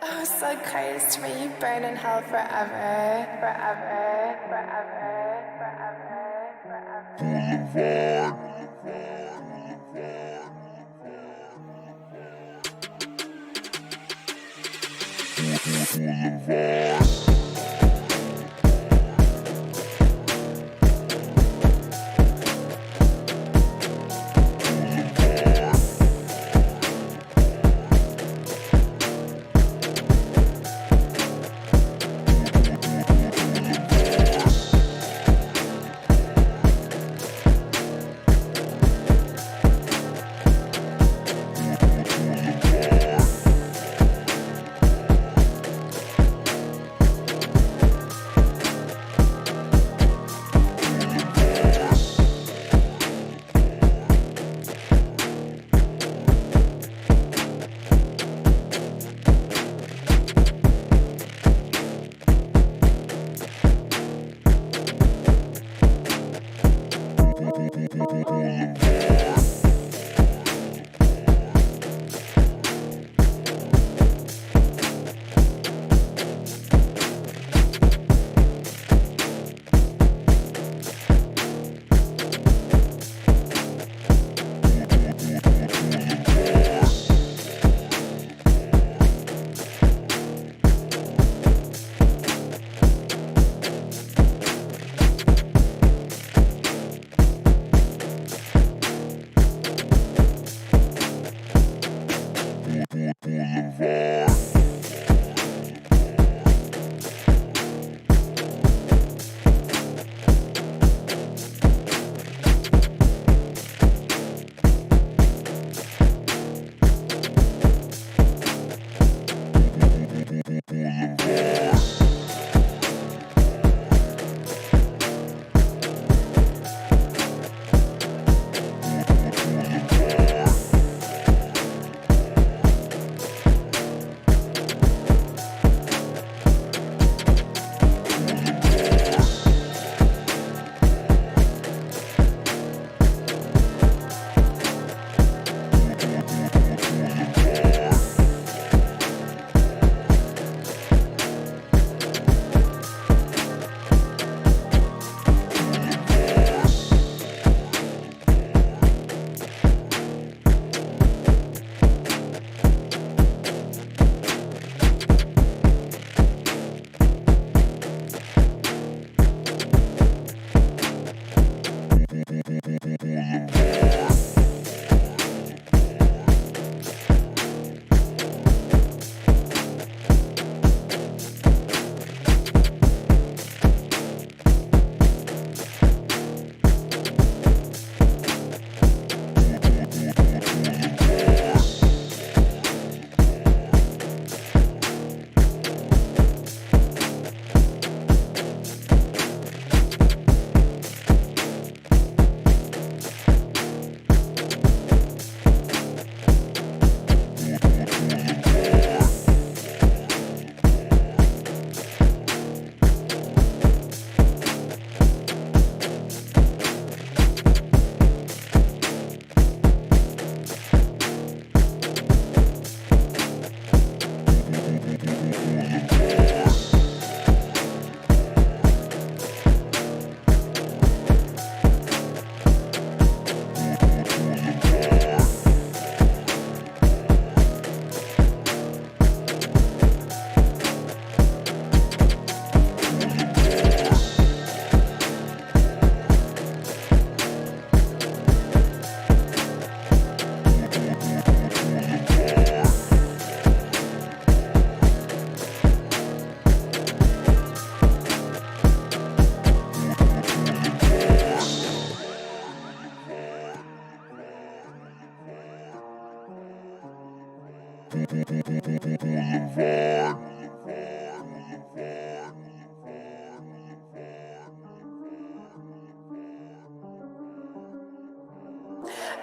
Oh, so crazy when you burn in hell forever, forever, forever, forever, forever.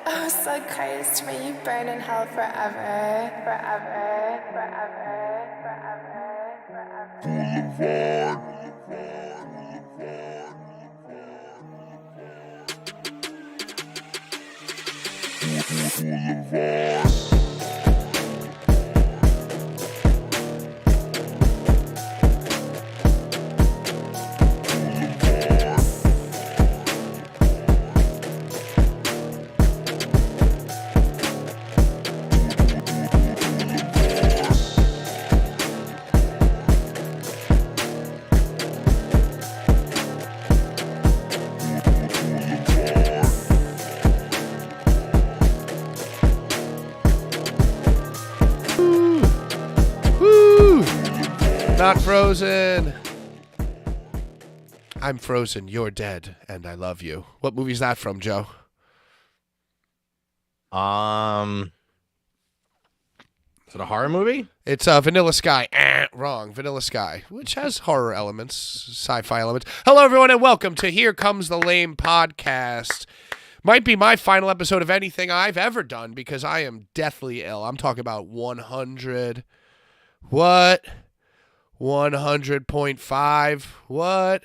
Oh, so crazy when you burn in hell forever, forever, forever, forever, forever. Not frozen. I'm frozen. You're dead, and I love you. What movie's that from, Joe? Is it a horror movie? It's Vanilla Sky. Wrong. Vanilla Sky, which has horror elements, sci-fi elements. Hello, everyone, and welcome to Here Comes the Lame podcast. Might be my final episode of anything I've ever done because I am deathly ill. I'm talking about 100. What? 100.5. What?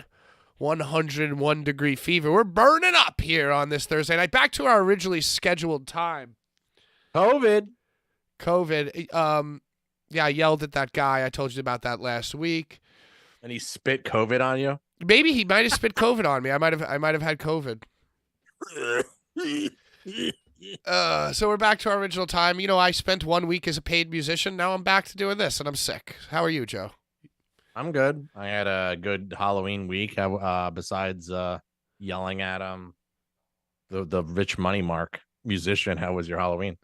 101 degree fever. We're burning up here on this Thursday night. Back to our originally scheduled time. COVID. Yeah, I yelled at that guy. I told you about that last week. And he spit COVID on you? Maybe he might have spit COVID on me. I might have had COVID. So we're back to our original time. You know, I spent 1 week as a paid musician. Now I'm back to doing this, and I'm sick. How are you, Joe? I'm good. I had a good Halloween week. Besides yelling at the Rich Money Mark musician. How was your Halloween?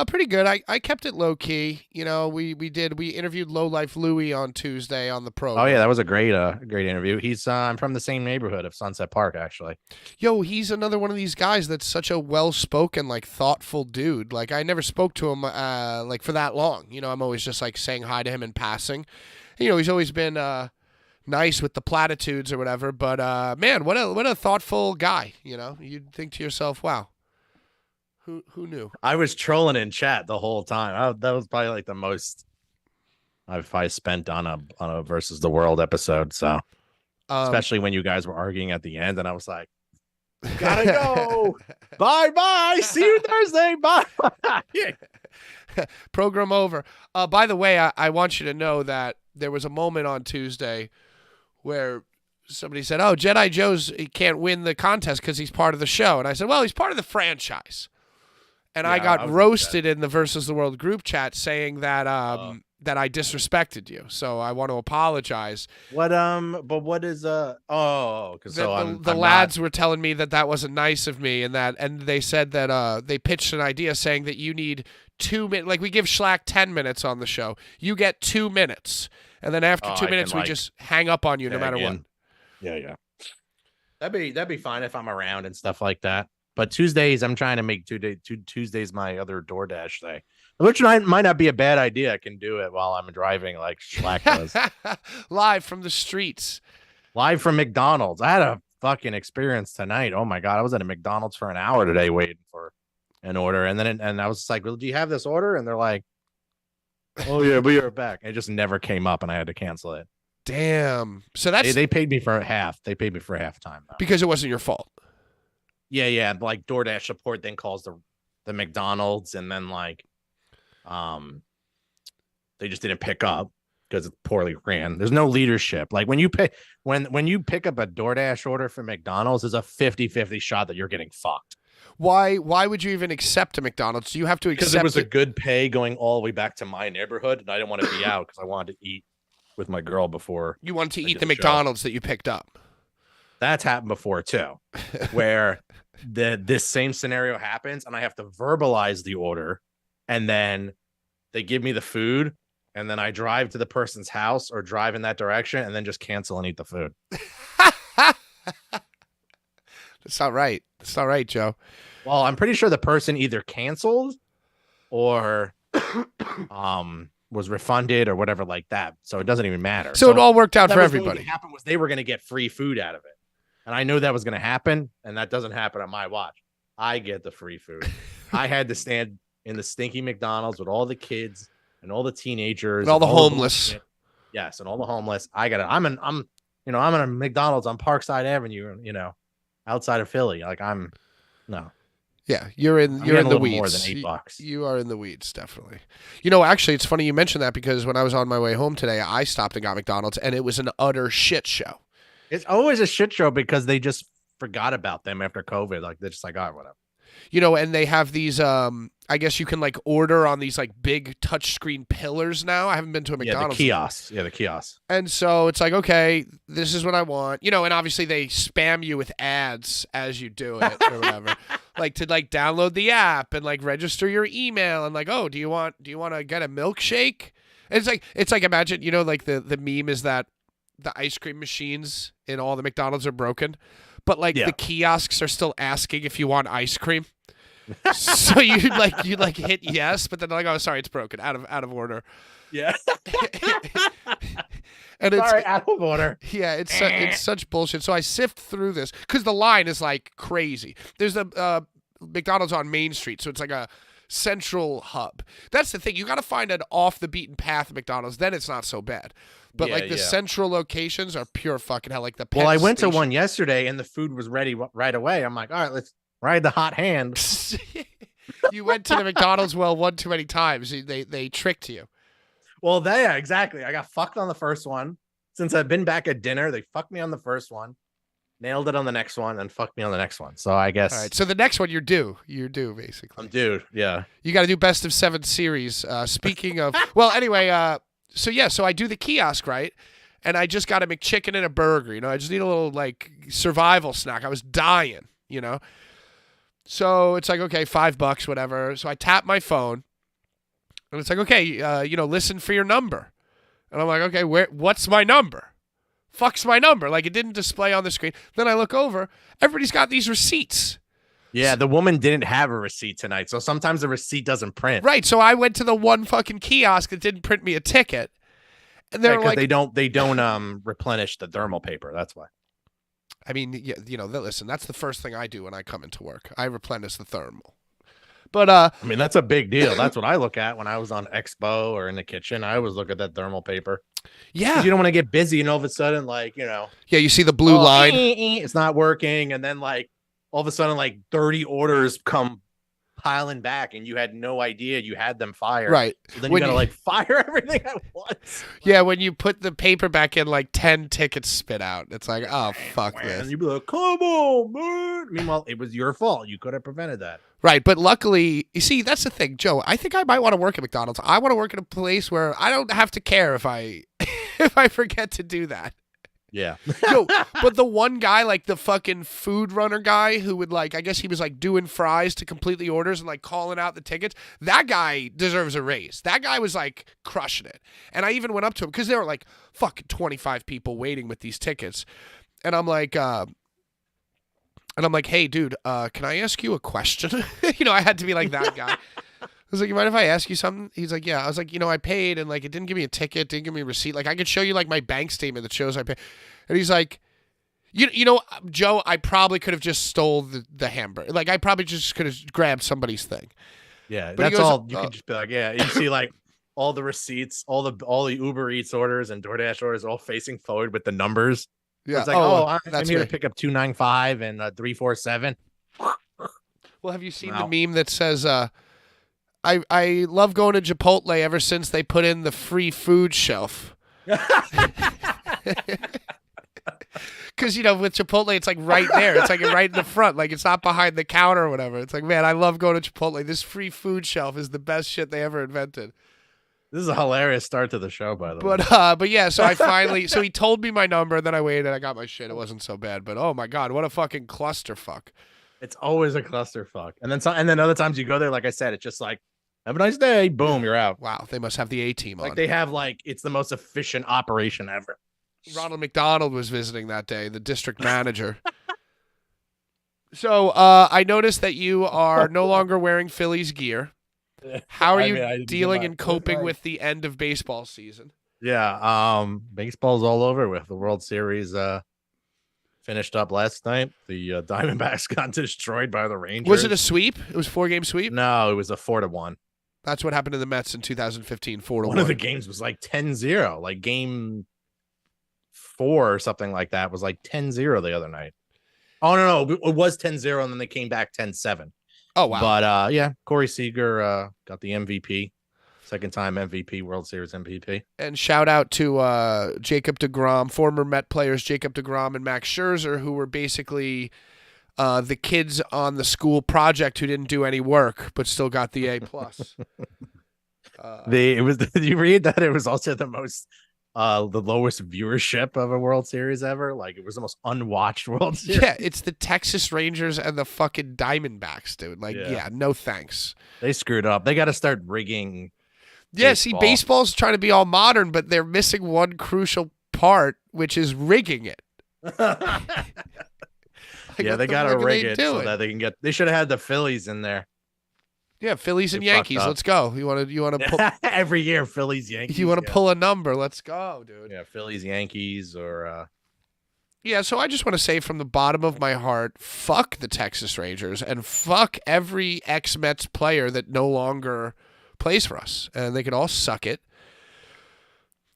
Pretty good. I kept it low key. You know, we interviewed Low Life Louie on Tuesday on the program. Oh yeah, that was a great interview. He's I'm from the same neighborhood of Sunset Park, actually. Yo, he's another one of these guys that's such a well-spoken, like thoughtful dude. Like I never spoke to him like for that long. You know, I'm always just like saying hi to him in passing. You know, he's always been nice with the platitudes or whatever. But man, what a thoughtful guy. You know, you'd think to yourself, wow. Who knew? I was trolling in chat the whole time. That was probably like the most I've probably spent on a Versus the World episode. So especially when you guys were arguing at the end, and I was like, gotta go. Bye. See you Thursday. Bye. Program over. By the way, I want you to know that there was a moment on Tuesday where somebody said, "Oh, Jedi Joe's he can't win the contest because he's part of the show," and I said, "Well, he's part of the franchise." And I got roasted in the Versus the World group chat saying that that I disrespected you. So I want to apologize. What but what is the lads were telling me that wasn't nice of me, and they said that they pitched an idea saying that you need 2 minutes. Like we give Schlack 10 minutes on the show, you get 2 minutes, and then after 2 minutes we just hang up on you no matter what. Yeah. That'd be fine if I'm around and stuff like that. But Tuesdays, I'm trying to make Tuesdays my other DoorDash day, which might not be a bad idea. I can do it while I'm driving, like Schlack does. Live from the streets. Live from McDonald's. I had a fucking experience tonight. Oh my God. I was at a McDonald's for an hour today waiting for an order. And then I was like, well, do you have this order? And they're like, oh yeah, we are back. It just never came up and I had to cancel it. Damn. So they paid me for half. They paid me for half time. Because it wasn't your fault. Yeah. Like DoorDash support then calls the McDonald's and then like, they just didn't pick up because it's poorly ran. There's no leadership. Like when you pick up a DoorDash order from McDonald's, there's a 50-50 shot that you're getting fucked. Why would you even accept a McDonald's? Do you have to accept? Because it was a good pay going all the way back to my neighborhood, and I didn't want to be out because I wanted to eat with my girl before. You wanted to eat the McDonald's that you picked up. That's happened before too, where this same scenario happens and I have to verbalize the order and then they give me the food and then I drive to the person's house or drive in that direction and then just cancel and eat the food. That's not right. That's not right, Joe. Well, I'm pretty sure the person either canceled or was refunded or whatever like that. So it doesn't even matter. So it all worked out for everybody. What happened was they were going to get free food out of it. And I knew that was going to happen, and that doesn't happen on my watch. I get the free food. I had to stand in the stinky McDonald's with all the kids and all the teenagers and all the homeless. Yes, and all the homeless. I'm in a McDonald's on Parkside Avenue, outside of Philly. Like Yeah, you're in the weeds. More than $8. You are in the weeds, definitely. You know, actually, it's funny you mentioned that because when I was on my way home today, I stopped and got McDonald's, and it was an utter shit show. It's always a shit show because they just forgot about them after COVID. Like they're just like, oh, whatever. You know, and they have these, I guess you can like order on these like big touchscreen pillars now. I haven't been to a McDonald's. The kiosks. And so it's like, okay, this is what I want. You know, and obviously they spam you with ads as you do it or whatever. Like to like download the app and like register your email and like, oh, do you want to get a milkshake? It's like imagine, like the meme is that the ice cream machines in all the McDonald's are broken, but like the kiosks are still asking if you want ice cream. So you hit yes, but then they're like, oh, sorry, it's broken, out of order. Yeah. And sorry, out of order. Yeah, it's such bullshit. So I sift through this because the line is like crazy. There's a McDonald's on Main Street, so it's like a central hub. That's the thing. You got to find an off the beaten path McDonald's. Then it's not so bad. But the central locations are pure fucking hell. Like the Penn I went Station. to one yesterday and the food was ready right away. I'm like, all right, let's ride the hot hand. You went to the McDonald's one too many times. They tricked you. Well, exactly. I got fucked on the first one. Since I've been back at dinner, they fucked me on the first one, nailed it on the next one, and fucked me on the next one. So I guess. All right. So the next one, you're due. You're due, basically. I'm due. Yeah. You got to do best of 7 series. Speaking of, well, anyway. So I do the kiosk, right? And I just got a McChicken and a burger. I just need a little like survival snack. I was dying. So it's like, okay, $5, whatever. So I tap my phone. And it's like, okay, listen for your number. And I'm like, okay, what's my number? Fuck's my number. Like, it didn't display on the screen. Then I look over. Everybody's got these receipts. Yeah, the woman didn't have a receipt tonight. So sometimes the receipt doesn't print. Right. So I went to the one fucking kiosk that didn't print me a ticket. And they're like, they don't replenish the thermal paper. That's why. I mean, listen, that's the first thing I do when I come into work. I replenish the thermal. But I mean, that's a big deal. That's what I look at when I was on Expo or in the kitchen. I always look at that thermal paper. Yeah. You don't want to get busy and all of a sudden, Yeah, you see the blue line. It's not working. And then all of a sudden, 30 orders come piling back and you had no idea you had them fired. Right. So then you got to fire everything at once. Yeah, when you put the paper back in, 10 tickets spit out. It's like, oh, fuck this. And you'd be like, come on, man. Meanwhile, it was your fault. You could have prevented that. Right, but luckily, you see, that's the thing, Joe. I think I might want to work at McDonald's. I want to work at a place where I don't have to care if I forget to do that. Yeah. Yo, but the one guy, the fucking food runner guy who would I guess he was doing fries to complete the orders and calling out the tickets. That guy deserves a raise. That guy was crushing it. And I even went up to him because there were fucking 25 people waiting with these tickets. And I'm like, hey, dude, can I ask you a question? I had to be like that guy. I was like, you mind if I ask you something? He's like, yeah. I was like, I paid and it didn't give me a ticket, didn't give me a receipt. I could show you my bank statement that shows I paid. And he's like, Joe, I probably could have just stole the hamburger. I probably just could have grabbed somebody's thing. Yeah, but that's all. You can just be like, yeah. You see all the receipts, all the Uber Eats orders and DoorDash orders all facing forward with the numbers. Yeah. It's like, I'm here to pick up 295 and 347. Well, have you seen the meme that says, I love going to Chipotle ever since they put in the free food shelf. Because, with Chipotle, it's right there. It's right in the front. It's not behind the counter or whatever. It's man, I love going to Chipotle. This free food shelf is the best shit they ever invented. This is a hilarious start to the show, by the way. But yeah, so so he told me my number, and then I waited, and I got my shit. It wasn't so bad. But, oh, my God, what a fucking clusterfuck. It's always a clusterfuck. And then other times you go there, like I said, it's just have a nice day. Boom, you're out. Wow, they must have the A-team on. They have it's the most efficient operation ever. Ronald McDonald was visiting that day, the district manager. So I noticed that you are no longer wearing Phillies gear. How are you dealing and coping with the end of baseball season? Yeah, baseball's all over with. The World Series finished up last night. The Diamondbacks got destroyed by the Rangers. Was it a sweep? It was 4-game sweep? No, it was a 4-1. That's what happened to the Mets in 2015, 4-1. One of the games was 10-0. Game 4 or something like that was 10-0 the other night. Oh, no, it was 10-0, and then they came back 10-7. Oh, wow. But, yeah, Corey Seager got the MVP. Second time MVP, World Series MVP. And shout out to Jacob deGrom, former Met players Jacob deGrom and Max Scherzer, who were basically the kids on the school project who didn't do any work but still got the A+. Did you read that? It was also the lowest viewership of a World Series ever. It was the most unwatched World Series. Yeah, it's the Texas Rangers and the fucking Diamondbacks, dude. Yeah, no thanks. They screwed up. They got to start rigging Yeah, see, baseball's trying to be all modern, but they're missing one crucial part, which is rigging it. Yeah, they got to rig it so that they can get. They should have had the Phillies in there. Yeah, Phillies and Yankees. Let's go. You want to pull every year Phillies Yankees. You want to pull a number? Let's go, dude. Yeah, Phillies Yankees or. Yeah, so I just want to say from the bottom of my heart, fuck the Texas Rangers and fuck every ex-Mets player that no longer plays for us, and they can all suck it.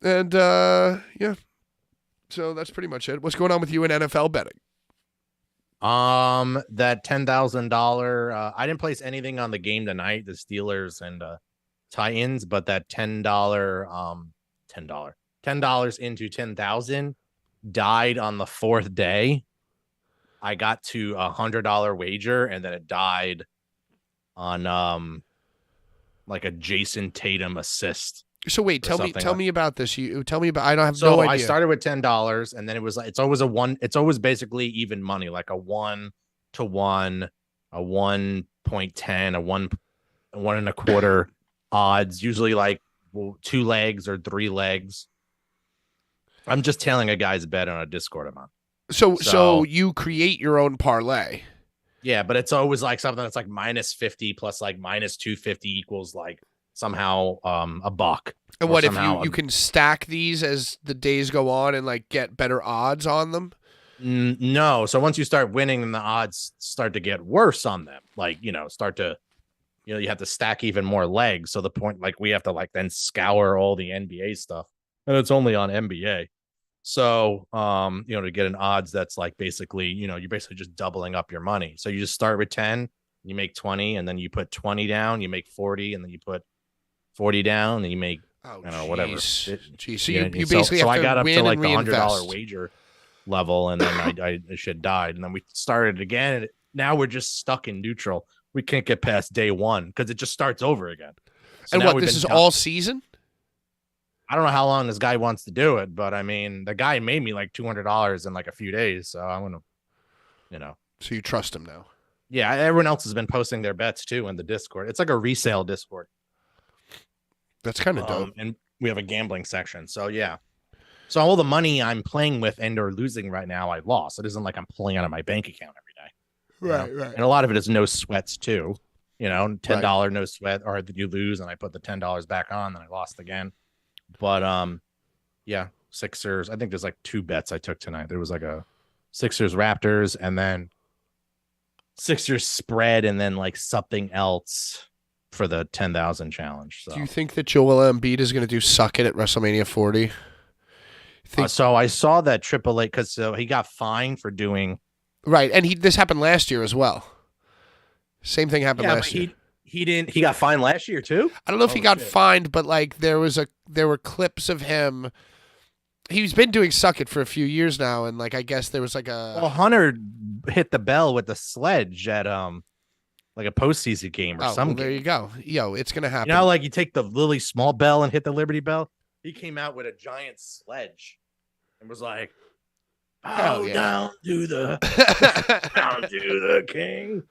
And yeah, so that's pretty much it. What's going on with you in NFL betting? That $10,000. I didn't place anything on the game tonight, the Steelers and Titans, but that $10 into 10,000 died on the fourth day. I got to $100 wager, and then it died on like a Jason Tatum assist. So wait, tell me about this. You tell me about. I don't have no idea. I started with $10, and then it was like it's always a one. It's always basically even money, like a 1-to-1, a 1.10, a 1.25 odds. Usually like 2 legs or 3 legs. I'm just tailing a guy's bet on a Discord amount. So you create your own parlay. Yeah, but it's always like something that's like -50 plus like -250 equals like somehow a buck. And what if you can stack these as the days go on and like get better odds on them? No. So once you start winning, then the odds start to get worse on them. Like, you have to stack even more legs. So the point, like we have to like then scour all the NBA stuff, and it's only on NBA. So, to get an odds that's like basically, you're basically just doubling up your money. So you just start with 10, you make 20, and then you put 20 down, you make 40, and then you put 40 down, and you make, whatever. Jeez. So you basically have to I got up to like the $100 wager level, and then I shit died. And then we started again. And now we're just stuck in neutral. We can't get past day one because it just starts over again. So and what, this is all season? I don't know how long this guy wants to do it, but I mean, the guy made me like $200 in like a few days. So I'm going to, So you trust him now? Yeah. Everyone else has been posting their bets too in the Discord. It's like a resale Discord. That's kind of dope. And we have a gambling section. So yeah. So all the money I'm playing with and or losing right now, I lost. It isn't like I'm pulling out of my bank account every day. Right. And a lot of it is no sweats too. $10 no sweat, or did you lose and I put the $10 back on, then I lost again. But yeah, Sixers. I think there's like 2 bets I took tonight. There was like a Sixers Raptors, and then Sixers spread, and then like something else for the 10,000 challenge. So. Do you think that Joel Embiid is going to do suck it at WrestleMania 40? So I saw that Triple H because he got fined for doing right, and this happened last year as well. Same thing happened last year. He got fined last year too? I don't know if he got fined, but like there were clips of him. He's been doing suck it for a few years now, and like I guess there was like Hunter hit the bell with the sledge at like a postseason game or something. There you go. Yo, it's gonna happen. Like you take the Lily Small bell and hit the Liberty Bell? He came out with a giant sledge and was like, down to the king.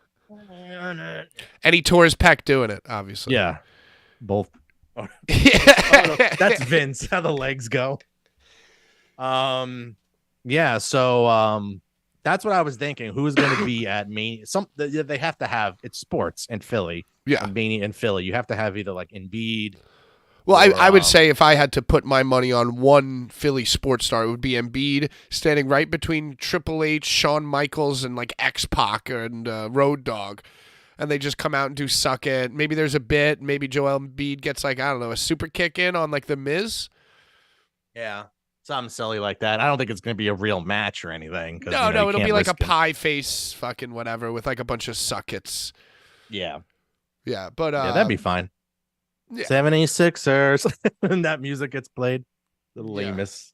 And he tore his pec doing it, obviously. Yeah. Both. No, that's Vince, how the legs go. Yeah, so that's what I was thinking. Who's going to be at Mania? They have to have, it's sports in Philly. Yeah. Mania in Philly. You have to have either like Embiid. Well, I would say if I had to put my money on one Philly sports star, it would be Embiid, standing right between Triple H, Shawn Michaels, and like X-Pac and Road Dogg. And they just come out and do suck it. Maybe there's a bit. Maybe Joel Embiid gets like, I don't know, a super kick in on like The Miz. Yeah. Something silly like that. I don't think it's going to be a real match or anything. No, it'll be like a pie face fucking whatever with like a bunch of suckets. Yeah. Yeah, but yeah, that'd be fine. Yeah. 76ers. And that music gets played. The lamest.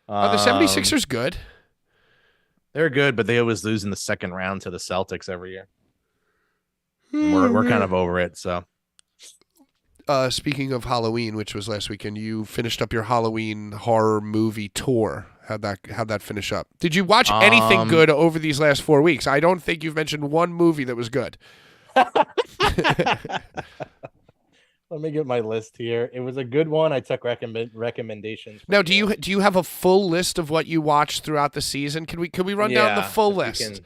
Are the 76ers good? They're good, but they always lose in the second round to the Celtics every year. We're kind of over it, so. Speaking of Halloween, which was last weekend, you finished up your Halloween horror movie tour. How'd that finish up? Did you watch anything good over these last 4 weeks? I don't think you've mentioned one movie that was good. Let me get my list here. It was a good one. I took recommendations. Now, do you have a full list of what you watched throughout the season? Can we run down the full list?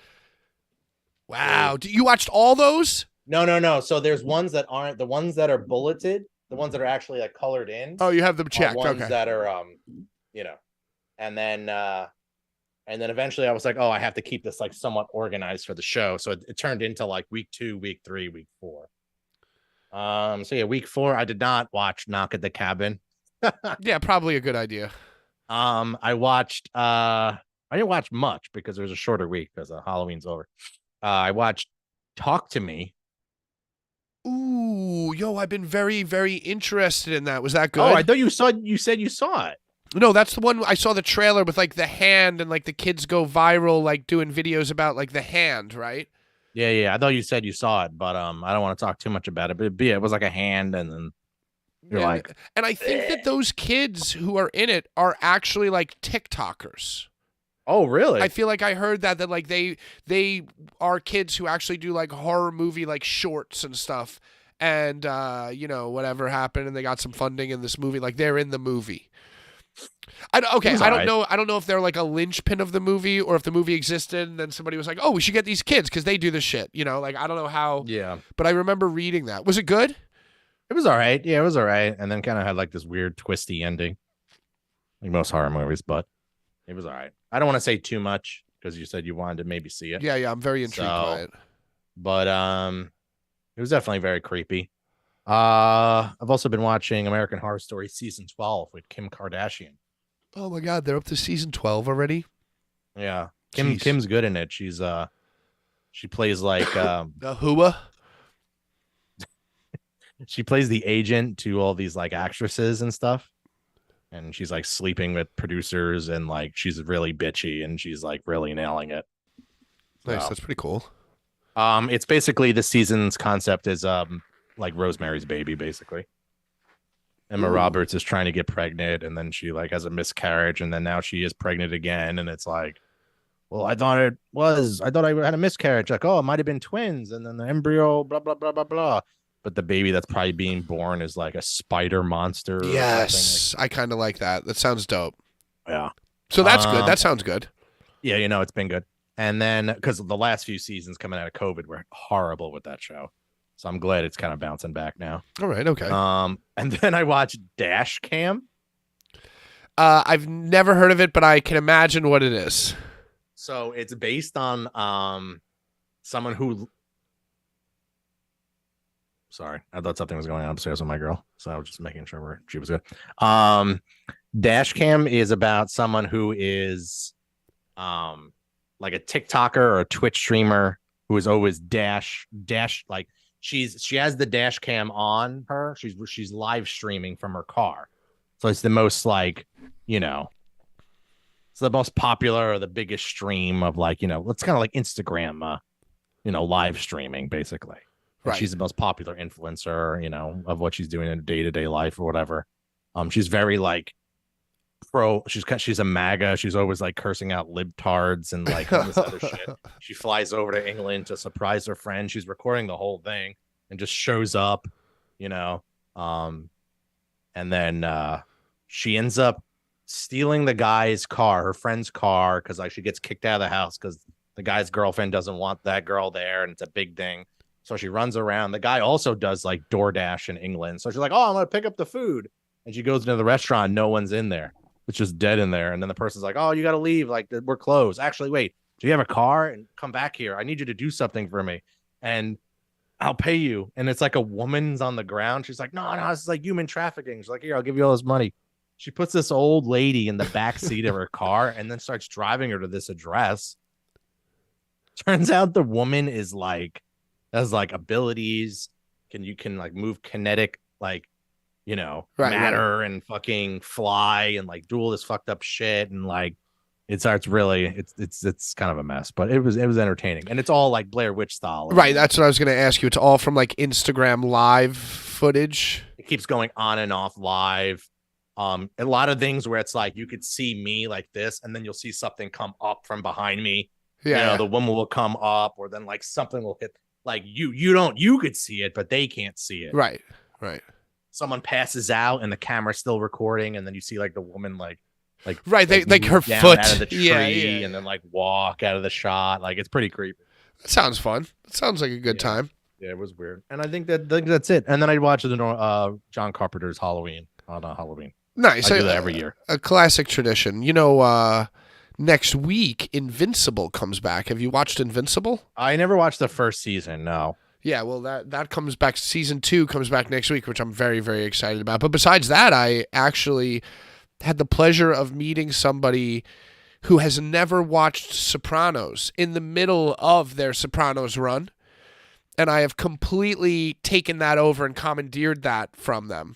Wow. You watched all those? No. So there's ones that aren't the ones that are bulleted, the ones that are actually like colored in. Oh, you have them checked. Ones okay. that are and then eventually I was like, oh, I have to keep this like somewhat organized for the show. So it turned into like week 2, week 3, week 4. So yeah, week 4, I did not watch Knock at the Cabin. Yeah, probably a good idea. I watched I didn't watch much because it was a shorter week because Halloween's over. I watched Talk to Me. Ooh, yo, I've been very, very interested in that. Was that good? Oh, I thought you said you saw it. No, that's the one I saw the trailer with like the hand and like the kids go viral like doing videos about like the hand, right? Yeah. I thought you said you saw it, but I don't want to talk too much about it. But it was like a hand, and then you're like, and I think that those kids who are in it are actually like TikTokers. oh, really? I feel like I heard that like they are kids who actually do like horror movie like shorts and stuff, and whatever happened, and they got some funding in this movie. Like they're in the movie. I don't know if they're like a linchpin of the movie or if the movie existed and then somebody was like, oh, we should get these kids because they do this shit. Like I don't know how. Yeah. But I remember reading that. Was it good? It was all right. Yeah, it was all right. And then kind of had like this weird twisty ending, like most horror movies, but it was all right. I don't want to say too much because you said you wanted to maybe see it. Yeah, I'm very intrigued by it. But it was definitely very creepy. I've also been watching American Horror Story season 12 with Kim Kardashian. Oh my God, they're up to season 12 already? Yeah. Kim's good in it. She's she plays like Hua. She plays the agent to all these like actresses and stuff. And she's like sleeping with producers and like she's really bitchy and she's like really nailing it. Nice, that's pretty cool. It's basically the season's concept is like Rosemary's Baby, basically. Emma Roberts is trying to get pregnant and then she like has a miscarriage and then now she is pregnant again and it's like, well, I thought I had a miscarriage. Like, oh, it might have been twins and then the embryo, blah, blah, blah, blah, blah. But the baby that's probably being born is like a spider monster. Yes, I kind of like that. That sounds dope. Yeah. So that's good. That sounds good. Yeah, it's been good. And then because the last few seasons coming out of COVID were horrible with that show. So I'm glad it's kind of bouncing back now. All right, okay. And then I watched Dash Cam. I've never heard of it, but I can imagine what it is. So it's based on someone who. Sorry, I thought something was going on upstairs with my girl, so I was just making sure she was good. Dash Cam is about someone who is like a TikToker or a Twitch streamer who is always dash like she has the dash cam on her. She's live streaming from her car. So it's the most like, it's the most popular or the biggest stream of like, it's kind of like Instagram, live streaming basically. Right. She's the most popular influencer, of what she's doing in day-to-day life or whatever. She's very like she's a MAGA. She's always like cursing out libtards and like all this other shit. She flies over to England to surprise her friend. She's recording the whole thing and just shows up, and then she ends up stealing the guy's car, her friend's car, because like she gets kicked out of the house because the guy's girlfriend doesn't want that girl there, and it's a big thing. So she runs around. The guy also does like DoorDash in England. So she's like, oh, I'm going to pick up the food. And she goes into the restaurant. No one's in there. It's just dead in there. And then the person's like, oh, you got to leave. Like, we're closed. Actually, wait, do you have a car? And come back here. I need you to do something for me. And I'll pay you. And it's like a woman's on the ground. She's like, no, this is like human trafficking. She's like, here, I'll give you all this money. She puts this old lady in the back seat of her car and then starts driving her to this address. Turns out the woman is like, has like abilities. You can like move kinetic, like, matter and fucking fly and like do all this fucked up shit. And like, it starts really, it's kind of a mess, but it was entertaining. And it's all like Blair Witch style. Right. That's what I was going to ask you. It's all from like Instagram live footage. It keeps going on and off live. A lot of things where it's like, you could see me like this, and then you'll see something come up from behind me. Yeah. The woman will come up, or then like something will hit. Like you could see it, but they can't see it. Right. someone passes out and the camera's still recording, and then you see like the woman like right, they like her move down foot out of the tree yeah. and then like walk out of the shot. Like it's pretty creepy. That sounds fun. It sounds like a good time. Yeah, it was weird. And I think that's it. And then I'd watch John Carpenter's Halloween on Halloween. Nice. I do that every year. A classic tradition. Next week Invincible comes back. Have you watched Invincible? I never watched the first season. No. Yeah, well, that comes back. Season 2 comes back next week, which I'm very, very excited about. But besides that, I actually had the pleasure of meeting somebody who has never watched Sopranos in the middle of their Sopranos run. And I have completely taken that over and commandeered that from them.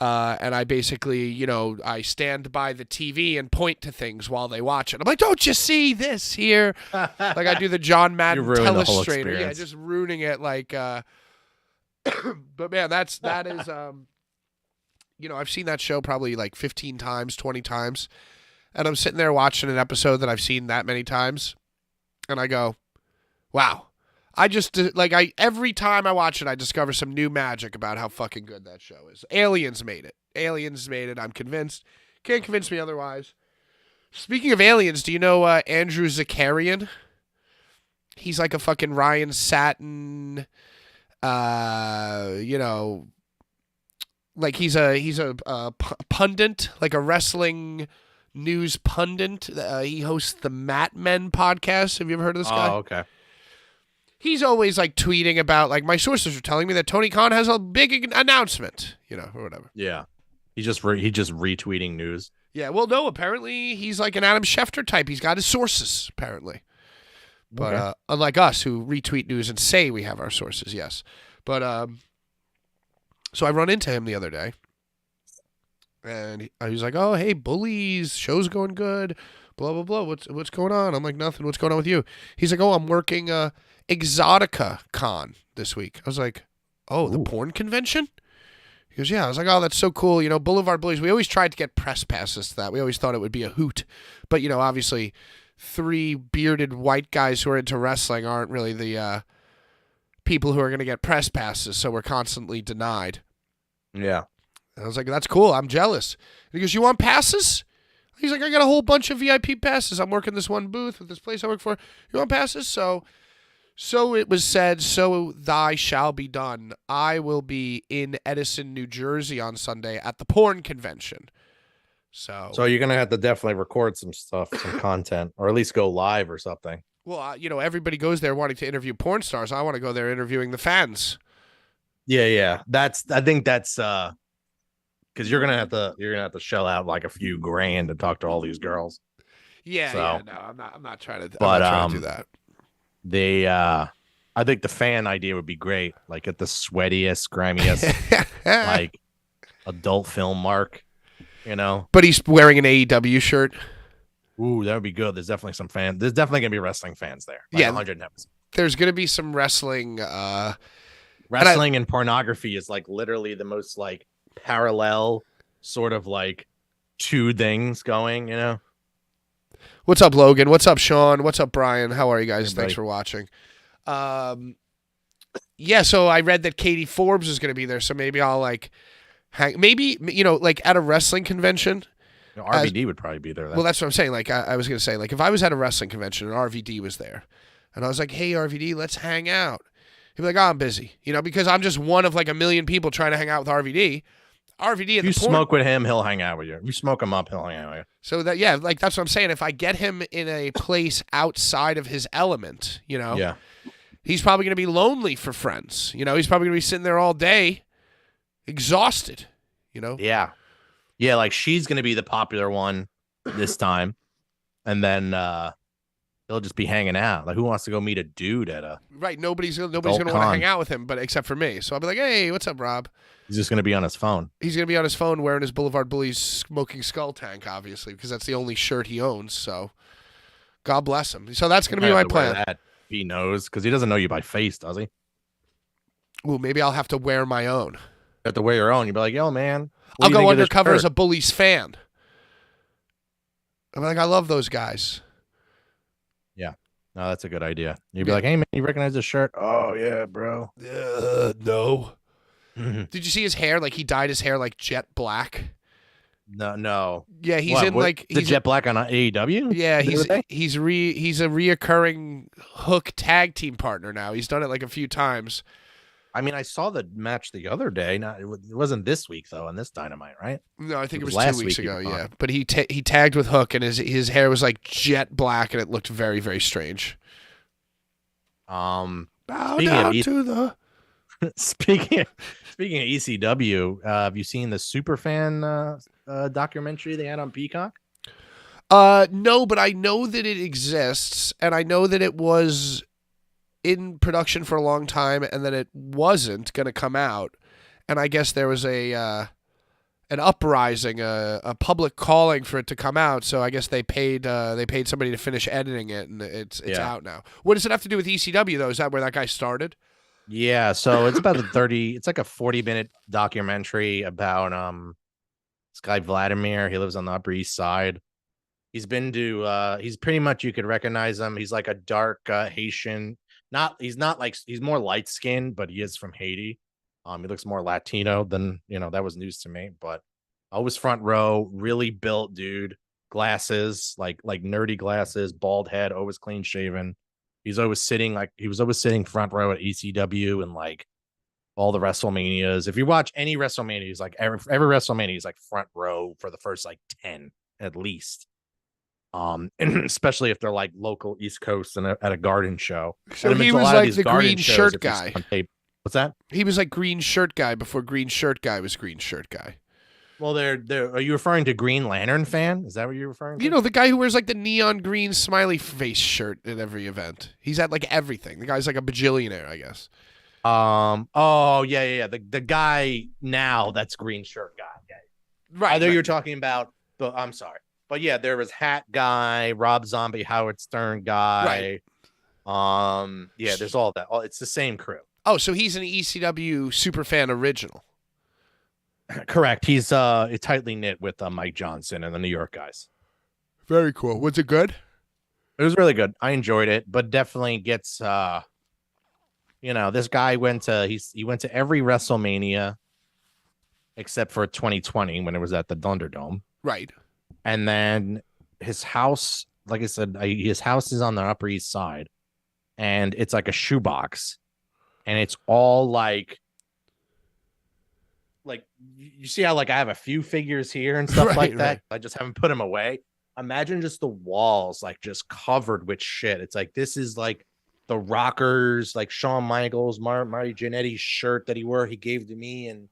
And I basically, I stand by the TV and point to things while they watch it. I'm like, don't you see this here? Like I do the John Madden telestrator. Yeah, just ruining it. Like, but man, that is, I've seen that show probably like 15 times, 20 times. And I'm sitting there watching an episode that I've seen that many times. And I go, wow. Every time I watch it, I discover some new magic about how fucking good that show is. Aliens made it. I'm convinced. Can't convince me otherwise. Speaking of aliens, do you know Andrew Zakarian? He's like a fucking Ryan Satin, like he's a pundit, like a wrestling news pundit. He hosts the Mat Men podcast. Have you ever heard of this guy? Oh, okay. He's always like tweeting about, like, my sources are telling me that Tony Khan has a big announcement, or whatever. Yeah. He just retweeting news. Yeah. Well, no, apparently he's like an Adam Schefter type. He's got his sources, apparently. But unlike us who retweet news and say we have our sources, yes. But so I run into him the other day. And he was like, oh, hey, Bullies, show's going good, blah, blah, blah. What's going on? I'm like, nothing. What's going on with you? He's like, oh, I'm working Exotica Con this week. I was like, oh, the porn convention? He goes, yeah. I was like, oh, that's so cool. Boulevard Bullies, we always tried to get press passes to that. We always thought it would be a hoot. But, obviously 3 bearded white guys who are into wrestling aren't really the people who are going to get press passes, so we're constantly denied. Yeah. And I was like, that's cool. I'm jealous. And he goes, you want passes? He's like, I got a whole bunch of VIP passes. I'm working this one booth with this place I work for. You want passes? So it was said, so thy shall be done. I will be in Edison, New Jersey on Sunday at the porn convention. So you're going to have to definitely record some stuff, some content, or at least go live or something. Well, everybody goes there wanting to interview porn stars. I want to go there interviewing the fans. Yeah. I think that's because you're gonna have to shell out like a few grand to talk to all these girls. Yeah, no, I'm not trying to. I'm not trying to do that. I think the fan idea would be great. Like at the sweatiest, grimiest, like adult film mark, But he's wearing an AEW shirt. Ooh, that would be good. There's definitely some fans. There's definitely gonna be wrestling fans there. Like 100 episodes. There's gonna be some wrestling. Wrestling and pornography is like literally the most like parallel sort of like 2 things going. What's up, Logan? What's up, Sean? What's up, Brian? How are you guys? Hey, thanks for watching. Yeah, so I read that Katie Forbes is going to be there, so maybe I'll like hang, maybe like at a wrestling convention. RVD would probably be there. Well, that's what I'm saying. Like I was going to say, like if I was at a wrestling convention and RVD was there, and I was like, hey, RVD, let's hang out. He'd be like, oh, I'm busy, because I'm just one of like a million people trying to hang out with RVD. RVD. If you smoke with him, he'll hang out with you. If you smoke him up, he'll hang out with you. So like that's what I'm saying. If I get him in a place outside of his element, yeah, he's probably going to be lonely for friends. He's probably going to be sitting there all day, exhausted. Yeah. Like she's going to be the popular one this time, and then he'll just be hanging out. Like who wants to go meet a dude at a right? Nobody's going to want to hang out with him, but except for me. So I'll be like, hey, what's up, Rob? He's just going to be on his phone. He's going to be on his phone wearing his Boulevard Bullies smoking skull tank, obviously, because that's the only shirt he owns. So God bless him. So that's going to be my plan. He knows because he doesn't know you by face, does he? Well, maybe I'll have to wear my own. You have to wear your own. You'll be like, yo, man. I'll go undercover as a Bullies fan. I'm like, I love those guys. Yeah. No, that's a good idea. You'd be like, hey, man, you recognize this shirt? Oh, yeah, bro. No. Did you see his hair? Like he dyed his hair like jet black. No. Yeah, he's What, in what- like the he's Jet Black on AEW. yeah, the other day? he's a reoccurring Hook tag team partner now. He's done it like a few times. I mean, I saw the match the other day. It wasn't this week though, on this Dynamite, right? No, I think it was last 2 weeks week you ago. were on. Yeah, but he tagged with Hook, and his hair was like jet black, and it looked very very strange. Bow Speaking of down E- to the. speaking of ECW, have you seen the Superfan documentary they had on Peacock? No, but I know that it exists, and I know that it was in production for a long time, and that it wasn't going to come out. And I guess there was an uprising, a public calling for it to come out. So I guess they paid somebody to finish editing it, and it's Yeah. out now. What does it have to do with ECW though? Is that where that guy started? Yeah, so it's about it's like a 40-minute documentary about this guy Vladimir. He lives on the Upper East Side. He's been to he's pretty much, you could recognize him. He's like a dark Haitian. He's more light skinned, but he is from Haiti. He looks more Latino than, that was news to me, but always front row, really built dude, glasses, like nerdy glasses, bald head, always clean shaven. He was always sitting front row at ECW and like all the WrestleManias. If you watch any WrestleMania, he's like every WrestleMania, he's like front row for the first like 10 at least. And especially if they're like local East Coast and at a garden show. So And he a was lot of like these the garden green shows, shirt if you see guy. on tape- What's that? He was like green shirt guy before green shirt guy was green shirt guy. Well, are you referring to Green Lantern fan? Is that what you're referring to? You know, the guy who wears like the neon green smiley face shirt at every event. He's at like everything. The guy's like a bajillionaire, I guess. Oh yeah. The guy now that's green shirt guy. Yeah. Right. I know right. you're talking about I'm sorry. But yeah, there was Hat Guy, Rob Zombie, Howard Stern guy. Yeah, there's all that. It's the same crew. Oh, so he's an ECW superfan original. Correct. He's tightly knit with Mike Johnson and the New York guys. Very cool. Was it good? It was really good. I enjoyed it, but definitely gets this guy went to every WrestleMania except for 2020 when it was at the Thunderdome. Right. And then his house, like I said, his house is on the Upper East Side, and it's like a shoebox, and it's all like you see how like I have a few figures here and stuff like that. Right. I just haven't put them away. Imagine just the walls like just covered with shit. It's like this is like the Rockers, like Shawn Michaels, Marty Jannetty's shirt that he wore. He gave to me in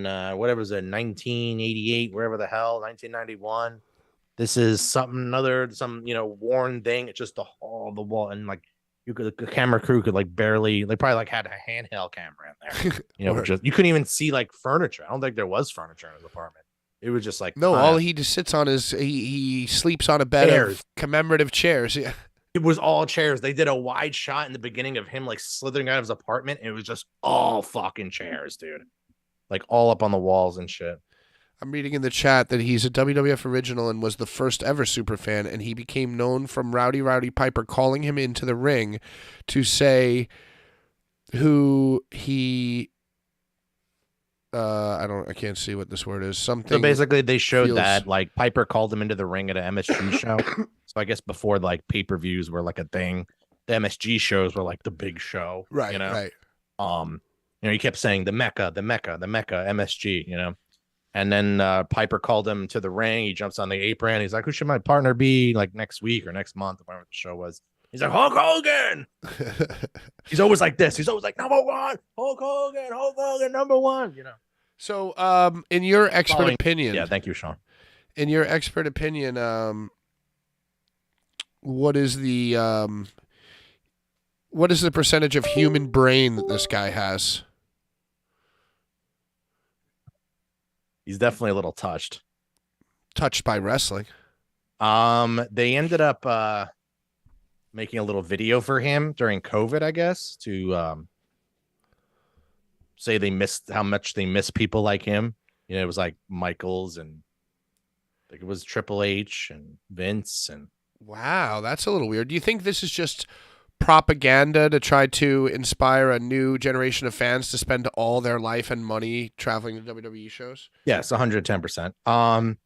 whatever was it, 1988, wherever the hell, 1991. This is some worn thing. It's just the wall, and like the camera crew could like barely, they probably like had a handheld camera in there. Just you couldn't even see like furniture. I don't think there was furniture in his apartment. It was just like no. All he just sits on is he sleeps on a bed of commemorative chairs. Yeah. It was all chairs. They did a wide shot in the beginning of him like slithering out of his apartment, and it was just all fucking chairs, dude. Like all up on the walls and shit. I'm reading in the chat that he's a WWF original and was the first ever superfan, and he became known from Rowdy Piper calling him into the ring to say who he I can't see what this word is. Something. So basically they showed that like Piper called him into the ring at an MSG show. So I guess before like pay-per-views were like a thing, the MSG shows were like the big show. Right, right. He kept saying the Mecca, MSG, And then Piper called him to the ring. He jumps on the apron. He's like, who should my partner be like next week or next month, whatever the show was. He's like, Hulk Hogan. He's always like this. He's always like, number one, Hulk Hogan, number one, So, in your expert opinion. Yeah, thank you, Sean. In your expert opinion, what is the percentage of human brain that this guy has? He's definitely a little touched. Touched by wrestling. They ended up making a little video for him during COVID, I guess, to say they missed how much they miss people like him. It was like Michaels and I think it was Triple H and Vince and wow, that's a little weird. Do you think this is just propaganda to try to inspire a new generation of fans to spend all their life and money traveling to WWE shows? Yes, 110%.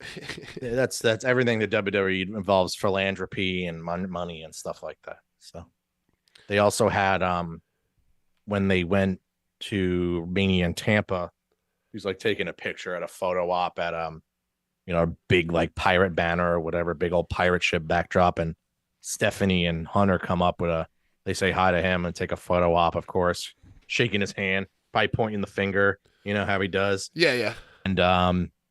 That's everything that WWE involves philanthropy and money and stuff like that. So they also had when they went to Mania in Tampa, he was like taking a picture at a photo op at a big like pirate banner or whatever, big old pirate ship backdrop, and Stephanie and Hunter come up with they say hi to him and take a photo op, of course, shaking his hand, probably pointing the finger, you know how he does. Yeah. And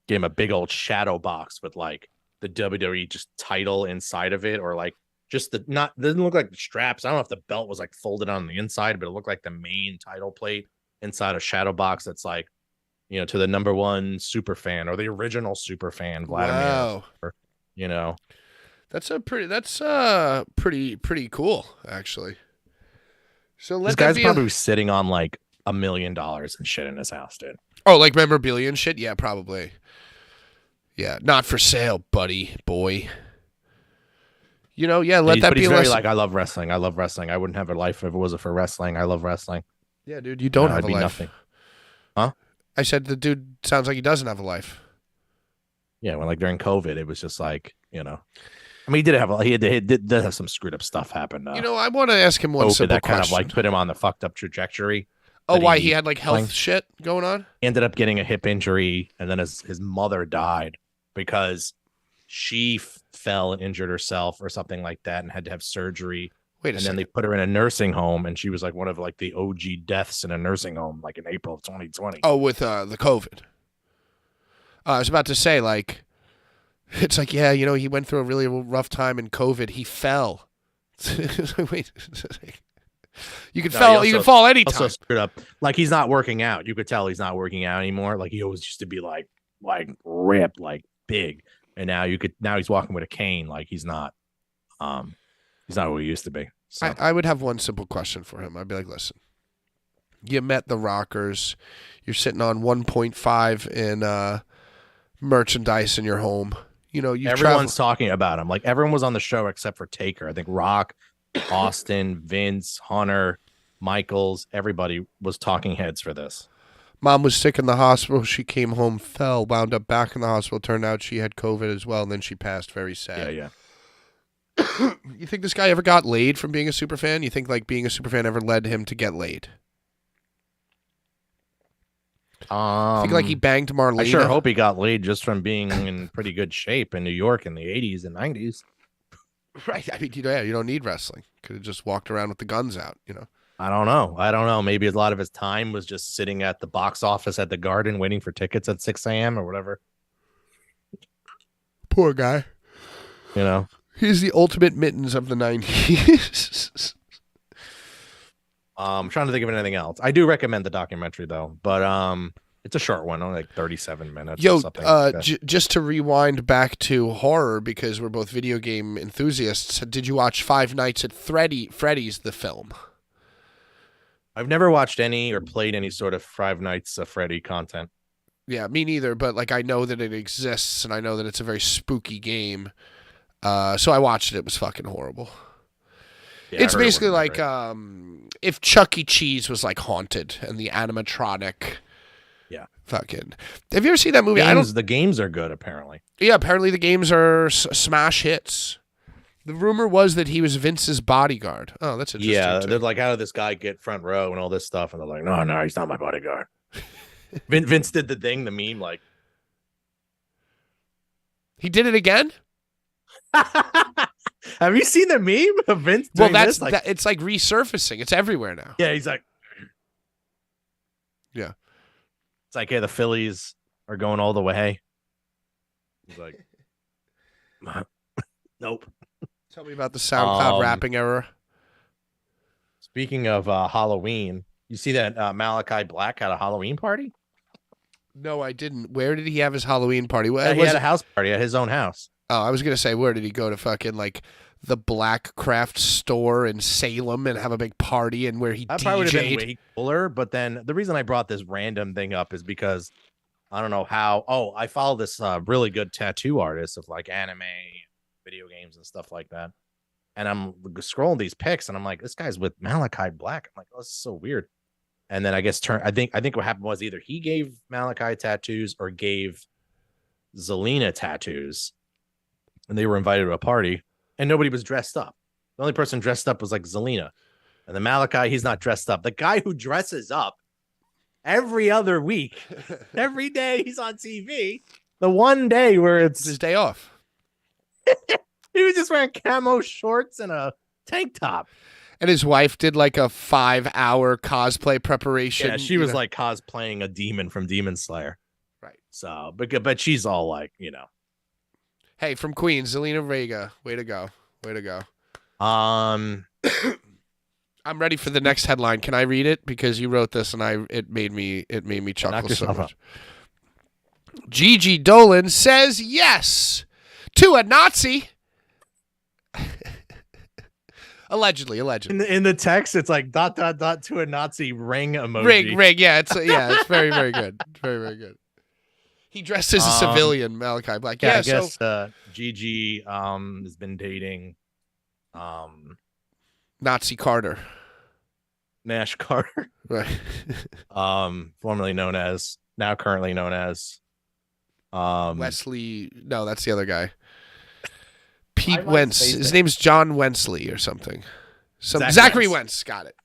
gave him a big old shadow box with like the WWE just title inside of it, or like just doesn't look like the straps. I don't know if the belt was like folded on the inside, but it looked like the main title plate inside a shadow box that's like, to the number one super fan or the original super fan, Vladimir. Wow. That's pretty cool, actually. So this guy's probably sitting on like $1 million and shit in his house, dude. Oh, like memorabilia and shit? Yeah, probably. Yeah, not for sale, buddy, boy. Let that be he's a very lesson. like, I love wrestling. I love wrestling. I wouldn't have a life if it wasn't for wrestling. I love wrestling. Yeah, dude, you don't have a life. Nothing. Huh? I said the dude sounds like he doesn't have a life. Yeah, when like during COVID, it was just like, I mean, he did have some screwed up stuff happen. I want to ask him one simple that question. Kind of like put him on the fucked up trajectory. Oh, why he had like health shit going on? He ended up getting a hip injury, and then his mother died because she fell and injured herself or something like that, and had to have surgery. Wait a second. Then they put her in a nursing home, and she was like one of like the OG deaths in a nursing home, like in April of 2020. Oh, with the COVID. I was about to say, like, it's like, yeah, he went through a really rough time in COVID. He fell. Wait. You can fall anytime. Also screwed up. Like, he's not working out. You could tell he's not working out anymore. Like, he always used to be like ripped, like big. And now he's walking with a cane. Like, he's not who he used to be. So. I would have one simple question for him. I'd be like, listen, you met the Rockers. You're sitting on 1.5 in merchandise in your home. Everyone's talking about him. Like, everyone was on the show except for Taker. I think Rock, Austin, Vince, Hunter, Michaels, everybody was talking heads for this. Mom was sick in the hospital. She came home, fell, wound up back in the hospital. Turned out she had COVID as well, and then she passed. Very sad. Yeah. You think this guy ever got laid from being a super fan? You think like being a super fan ever led him to get laid? I think like he banged Marlena. I sure hope he got laid just from being in pretty good shape in New York in the 80s and 90s. Right. I mean, you don't need wrestling. Could have just walked around with the guns out, I don't know. Maybe a lot of his time was just sitting at the box office at the Garden waiting for tickets at 6 a.m. or whatever. Poor guy. He's the ultimate mittens of the 90s. I'm trying to think of anything else. I do recommend the documentary, though, but it's a short one, only like 37 minutes. Yo, or something like just to rewind back to horror, because we're both video game enthusiasts, did you watch Five Nights at Freddy's, the film? I've never watched any or played any sort of Five Nights at Freddy content. Yeah, me neither, but like I know that it exists, and I know that it's a very spooky game. So I watched it. It was fucking horrible. Yeah, it's basically like if Chuck E. Cheese was like haunted and the animatronic. Yeah. Fucking. Have you ever seen that movie? The games are good, apparently. Yeah, apparently the games are smash hits. The rumor was that he was Vince's bodyguard. Oh, that's interesting. Yeah, they're like, how did this guy get front row and all this stuff? And they're like, no, he's not my bodyguard. Vince did the thing, the meme, like. He did it again? Have you seen the meme of Vince doing this? It's like resurfacing. It's everywhere now. Yeah, he's like. Yeah. It's like, hey, the Phillies are going all the way. He's like, nope. Tell me about the SoundCloud rapping error. Speaking of Halloween, you see that Malachi Black had a Halloween party? No, I didn't. Where did he have his Halloween party? He had a house party at his own house. Oh, I was going to say, where did he go to fucking like the Black Craft store in Salem and have a big party and where he that DJ'd? Probably would have been way cooler, but then the reason I brought this random thing up is because I don't know how. Oh, I follow this really good tattoo artist of like anime, video games and stuff like that. And I'm scrolling these pics, and I'm like, this guy's with Malachi Black. I'm like, oh, this is so weird. And then I guess I think what happened was either he gave Malachi tattoos or gave Zelina tattoos, and they were invited to a party, and nobody was dressed up. The only person dressed up was like Zelina, and the Malachi, he's not dressed up. The guy who dresses up every other week, every day he's on TV. The one day where it's his day off. He was just wearing camo shorts and a tank top. And his wife did like a 5-hour cosplay preparation. Yeah, she was like cosplaying a demon from Demon Slayer. Right. So, but she's all like, Hey, from Queens, Zelina Vega. Way to go. Way to go. Um, I'm ready for the next headline. Can I read it? Because you wrote this and it made me chuckle so much. Gigi Dolan says yes to a Nazi. Allegedly. In the text, it's like ... to a Nazi ring emoji. Ring. Yeah, it's very, very good. Very, very good. He dressed as a civilian, Malachi Black. Yeah, I guess Gigi has been dating Nazi Carter. Nash Carter. Right. Formerly known as, now currently known as Wesley. No, that's the other guy. Pete Wentz. His name's John Wensley or something. Zachary Wentz. Got it.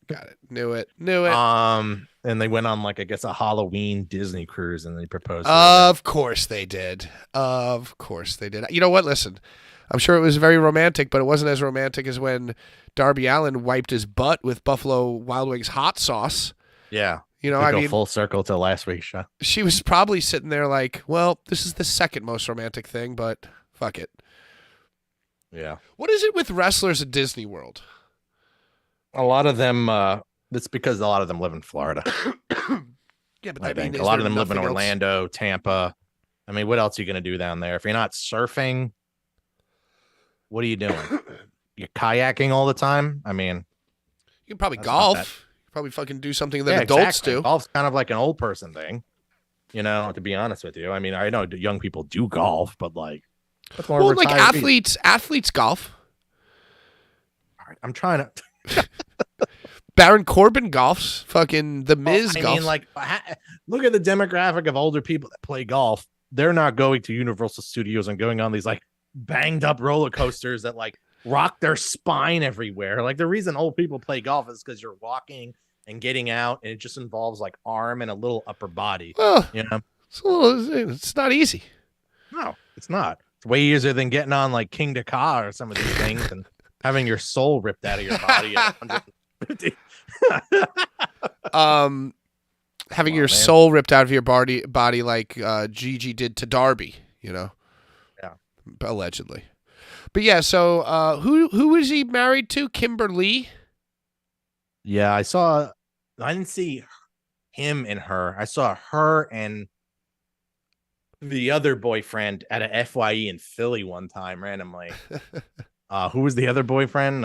Knew it. And they went on like, I guess, a Halloween Disney cruise, and they proposed. Of course they did. You know what? Listen, I'm sure it was very romantic, but it wasn't as romantic as when Darby Allin wiped his butt with Buffalo Wild Wings hot sauce. Yeah. I mean, full circle to last week's show. She was probably sitting there like, well, this is the second most romantic thing, but fuck it. Yeah. What is it with wrestlers at Disney World? A lot of them, it's because a lot of them live in Florida. Yeah, but I think a lot of them live in Orlando, Tampa. I mean, what else are you going to do down there? If you're not surfing, what are you doing? You're kayaking all the time? I mean, you can probably golf. You can probably fucking do something that adults do. Golf's kind of like an old person thing, to be honest with you. I mean, I know young people do golf, but like, well, like athletes golf. All right, I'm trying to. Baron Corbin golfs. Fucking The Miz golf. I mean, like, look at the demographic of older people that play golf. They're not going to Universal Studios and going on these like banged up roller coasters that like rock their spine everywhere. Like the reason old people play golf is because you're walking and getting out, and it just involves like arm and a little upper body. Well, it's not easy. No, it's not. It's way easier than getting on like King Dakar or some of these things and having your soul ripped out of your body at 150. Having your soul ripped out of your body like Gigi did to Darby, Yeah. Allegedly. But yeah, so who was he married to? Kimberly? Yeah, I didn't see him and her. I saw her and the other boyfriend at a FYE in Philly one time randomly. Who was the other boyfriend?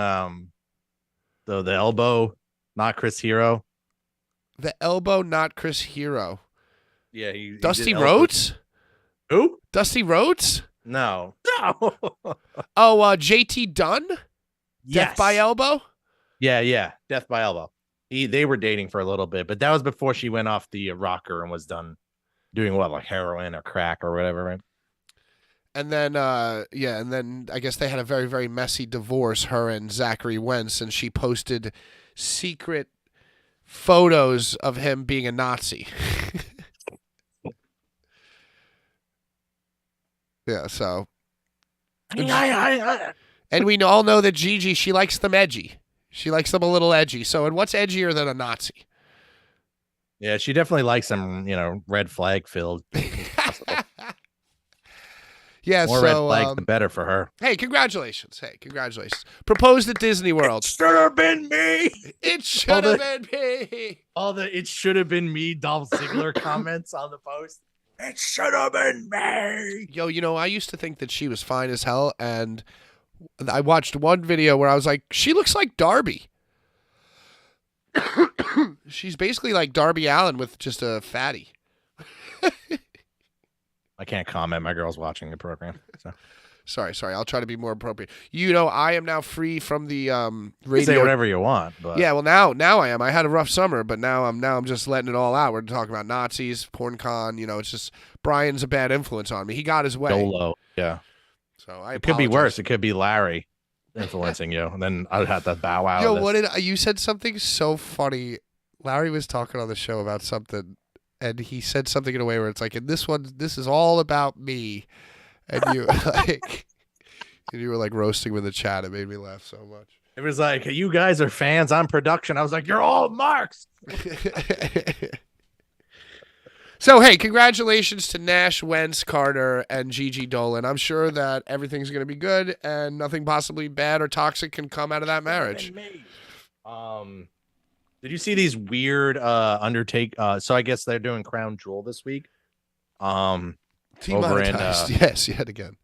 The elbow, not Chris Hero. The elbow, not Chris Hero. Yeah, Dusty Rhodes? Who? Dusty Rhodes? No. Oh, JT Dunn? Yes. Death by Elbow? Yeah. Death by Elbow. They were dating for a little bit, but that was before she went off the rocker and was done doing what, like heroin or crack or whatever, right? And then, I guess they had a very, very messy divorce, her and Zachary Wentz, and she posted secret photos of him being a Nazi. Yeah, so. And we all know that Gigi, she likes them edgy. She likes them a little edgy. So, and what's edgier than a Nazi? Yeah, she definitely likes them, red flag filled. Yeah, more red flags, the better for her. Hey, congratulations. Proposed at Disney World. It should have been me. It should have been me. All the "it should have been me" Dolph Ziggler comments on the post. It should have been me. Yo, I used to think that she was fine as hell, and I watched one video where I was like, she looks like Darby. She's basically like Darby Allin with just a fatty. I can't comment. My girl's watching the program. So. Sorry. I'll try to be more appropriate. You know, I am now free from the You radio. say whatever you want, but Yeah, well now I am. I had a rough summer, but now I'm just letting it all out. We're talking about Nazis, PornCon. You know, it's just Brian's a bad influence on me. He got his way. Dolo. Yeah. So I It could be apologize. worse. It could be Larry influencing you, and then I'd have to bow out. Yo, of what this. did you said something so funny? Larry was talking on the show about something, and he said something in a way where it's like, "In this one, this is all about me," and you like, and you were like roasting with the chat. It made me laugh so much. It was like, you guys are fans. I'm production. I was like, you're all marks. So, hey, congratulations to Nash, Wentz, Carter, and Gigi Dolan. I'm sure that everything's going to be good and nothing possibly bad or toxic can come out of that marriage. Did you see these weird so I guess they're doing Crown Jewel this week. Over in Yes, yet again.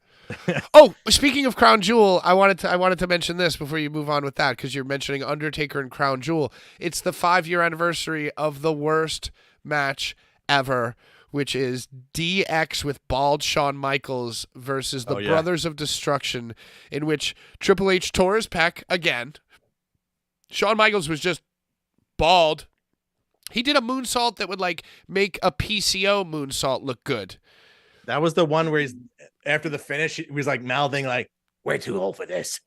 Oh, speaking of Crown Jewel, I wanted to mention this before you move on with that, because you're mentioning Undertaker and Crown Jewel. It's the 5-year anniversary of the worst match ever, which is DX with bald Shawn Michaels versus the Brothers of Destruction, in which Triple H tore his pec again. Shawn Michaels was just bald. He did a moonsault that would like make a PCO moonsault look good. That was the one where he's after the finish, he was like mouthing like, "We're too old for this,"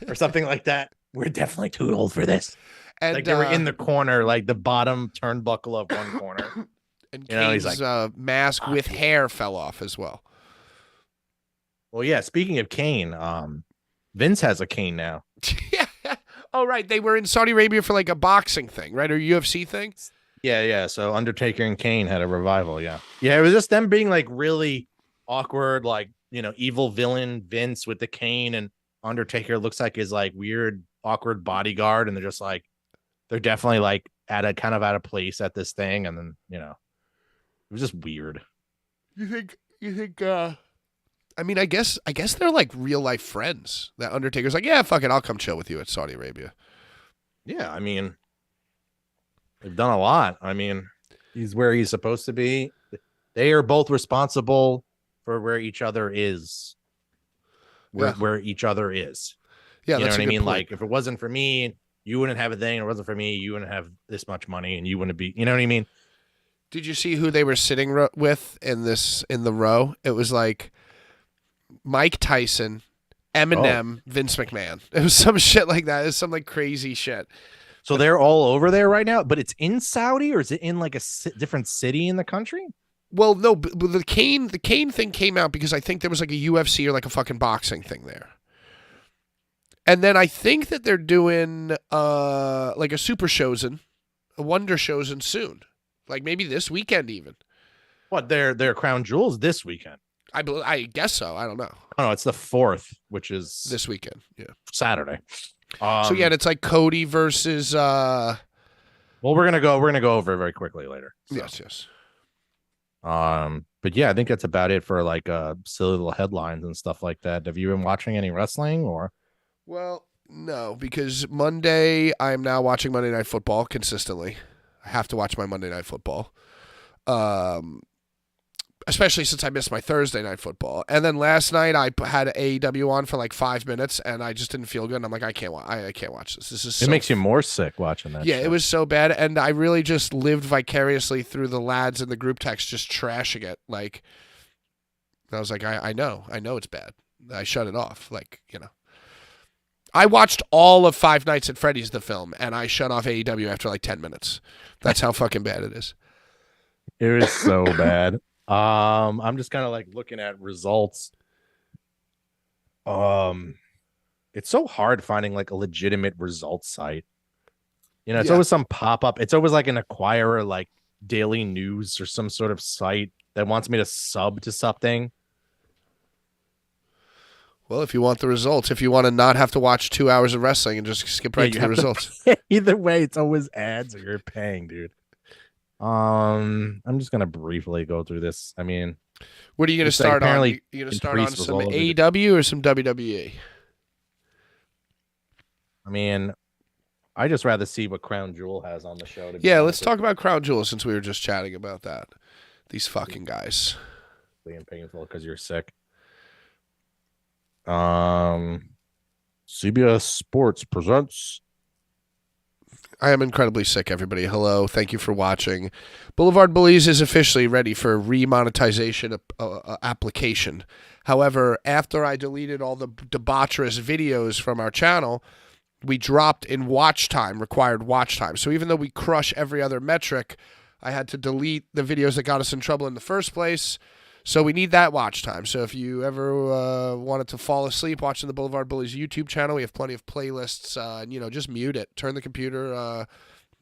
or something like that. We're definitely too old for this. And like they were in the corner, like the bottom turnbuckle of one corner. And you know, Kane's he's like, mask with hair fell off as well. Well, yeah. Speaking of Kane, Vince has a cane now. Yeah. Oh, right. They were in Saudi Arabia for like a boxing thing, right? Or UFC thing? Yeah. So Undertaker and Kane had a revival. Yeah. It was just them being like really awkward, like, you know, evil villain Vince with the cane, and Undertaker looks like his like weird, awkward bodyguard. And they're just like, they're definitely like at a place at this thing. And then, you know, it was just weird. You think, I mean, I guess they're like real life friends. That Undertaker's like, yeah, fuck it, I'll come chill with you at Saudi Arabia. Yeah, I mean, they've done a lot. I mean, he's where he's supposed to be. They are both responsible for where each other is. Where each other is. Yeah, you know that's what I a good mean? point. Like, if it wasn't for me, you wouldn't have a thing. If it wasn't for me, you wouldn't have this much money, and you wouldn't be. You know what I mean? Did you see who they were sitting with in the row? It was like Mike Tyson, Eminem, Vince McMahon. It was some shit like that. It was some like crazy shit. So they're all over there right now, but it's in Saudi, or is it in like a different city in the country? Well, no, but the Kane thing came out because I think there was like a UFC or like a fucking boxing thing there. And then I think that they're doing like a Super Chosen, a Wonder Chosen soon. Like maybe this weekend even. What, their Crown Jewels this weekend? I guess so. I don't know. Oh no, it's the 4th, which is This weekend. Yeah. Saturday. So yeah, and it's like Cody versus well, we're gonna go over it very quickly later. So. Yes. But yeah, I think that's about it for like silly little headlines and stuff like that. Have you been watching any wrestling or? Well, no, because Monday I'm now watching Monday Night Football consistently. I have to watch my Monday Night Football. Especially since I missed my Thursday Night Football. And then last night I had AEW on for like 5 minutes and I just didn't feel good. And I'm like, I can't watch this. This is It makes you more sick watching that. Yeah, shit. It was so bad. And I really just lived vicariously through the lads in the group text just trashing it. Like, I was like, I know it's bad. I shut it off. Like, you know. I watched all of Five Nights at Freddy's, the film, and I shut off AEW after like 10 minutes. That's how fucking bad it is. It was so bad. I'm just kind of like looking at results. It's so hard finding like a legitimate results site. You know, it's always some pop-up. It's always like an acquirer, like Daily News or some sort of site that wants me to sub to something. Well, if you want the results, if you want to not have to watch 2 hours of wrestling and just skip right to the results. Either way, it's always ads or you're paying, dude. I'm just gonna briefly go through this. I mean, what are you gonna start on? You gonna start on some AEW or some WWE? I mean, I just rather see what Crown Jewel has on the show. Yeah, let's talk about Crown Jewel since we were just chatting about that. These fucking guys. Being painful because you're sick. CBS Sports presents. I am incredibly sick, everybody. Hello. Thank you for watching. Boulevard Bullies is officially ready for remonetization application. However, after I deleted all the debaucherous videos from our channel, we dropped in watch time, required watch time. So even though we crush every other metric, I had to delete the videos that got us in trouble in the first place. So we need that watch time. So if you ever wanted to fall asleep watching the Boulevard Bullies YouTube channel, we have plenty of playlists. And, just mute it. Turn the computer,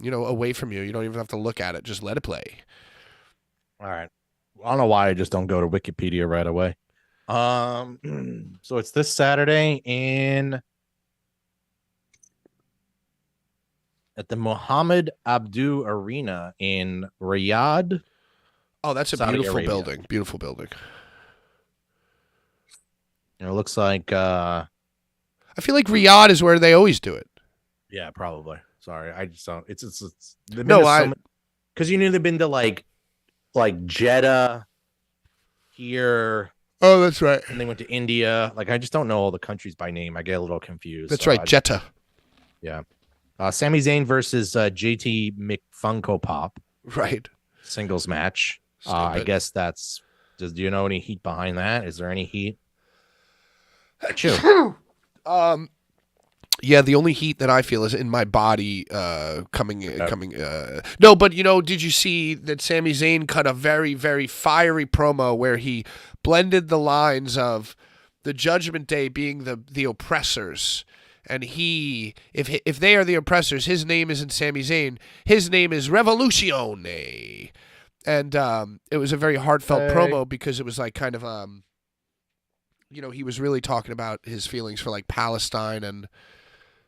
away from you. You don't even have to look at it. Just let it play. All right. I don't know why I just don't go to Wikipedia right away. So it's this Saturday at the Mohammed Abdu Arena in Riyadh. Oh, that's a Saudi beautiful Arabia. building. Beautiful building. It looks like I feel like Riyadh is where they always do it. yeah, probably. Sorry, I just don't. It's No, because they've been to like Jeddah here. Oh, that's right. And they went to India. Like I just don't know all the countries by name. I get a little confused. That's right, Jeddah. Yeah. Sami Zayn versus JT McFunko Pop Right. singles match. I guess that's. Do you know any heat behind that? Is there any heat? Yeah, the only heat that I feel is in my body coming. No, but did you see that Sami Zayn cut a very, very fiery promo where he blended the lines of the Judgment Day being the oppressors, and if they are the oppressors, his name isn't Sami Zayn, his name is Revolucione. And it was a very heartfelt promo because it was like kind of he was really talking about his feelings for like Palestine and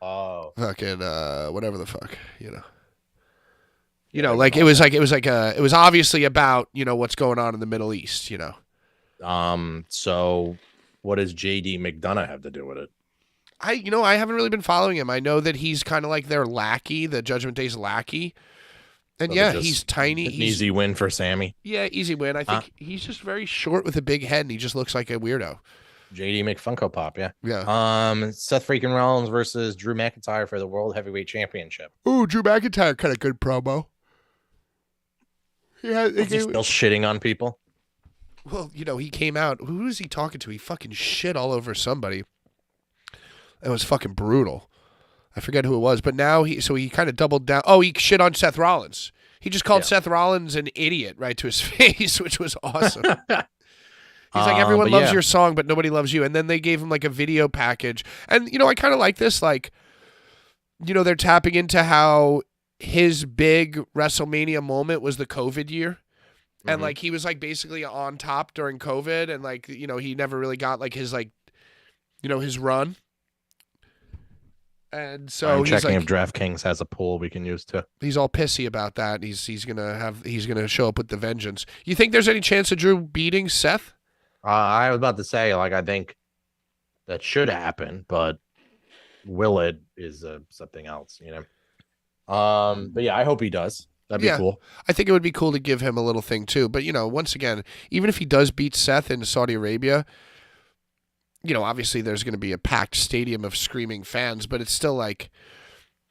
fucking whatever the fuck, like it was obviously about what's going on in the Middle East, So what does JD McDonough have to do with it? I haven't really been following him. I know that he's kind of like their lackey, the Judgment Day's lackey. And So yeah, just he's tiny. An easy win for Sammy. Yeah, easy win. I think he's just very short with a big head, and he just looks like a weirdo. JD McFunko Pop, yeah. Yeah. Seth freaking Rollins versus Drew McIntyre for the World Heavyweight Championship. Ooh, Drew McIntyre kind of good promo. He's still shitting on people. Well, he came out. Who was he talking to? He fucking shit all over somebody. It was fucking brutal. I forget who it was, but now he kind of doubled down. Oh, he shit on Seth Rollins. He just called Seth Rollins an idiot right to his face, which was awesome. He's like, everyone loves your song, but nobody loves you. And then they gave him like a video package. And, I kind of like this. Like, they're tapping into how his big WrestleMania moment was the COVID year. And like, he was like basically on top during COVID. And like, he never really got like his his run. And so I'm he's checking like, if DraftKings has a pool we can use too. He's all pissy about that. He's gonna show up with the vengeance. You think there's any chance of Drew beating Seth? I was about to say, I think that should happen, but will it is something else, But yeah, I hope he does. That'd be cool. I think it would be cool to give him a little thing too. But once again, even if he does beat Seth in Saudi Arabia, obviously there's going to be a packed stadium of screaming fans, but it's still like,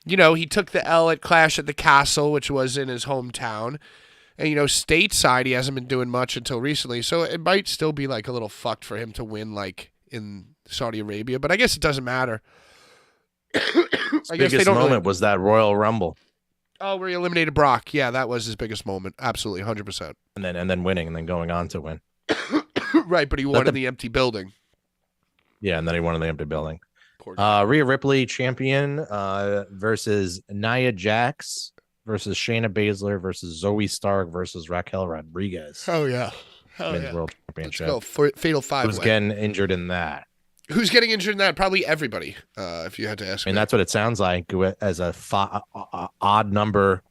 he took the L at Clash at the Castle, which was in his hometown. And, stateside, he hasn't been doing much until recently. So it might still be like a little fucked for him to win like in Saudi Arabia, but I guess it doesn't matter. His biggest moment was that Royal Rumble. Oh, where he eliminated Brock. Yeah, that was his biggest moment. Absolutely, 100%. And then winning and then going on to win. Right, but he won in the empty building. Yeah, and then he won in the empty building. Rhea Ripley champion versus Nia Jax versus Shayna Baszler versus Zoe Stark versus Raquel Rodriguez. Oh yeah, World Championship. Let's go. Fatal 5-way. Who's getting injured in that? Who's getting injured in that? Probably everybody. If you had to ask me. And that's what it sounds like as a odd number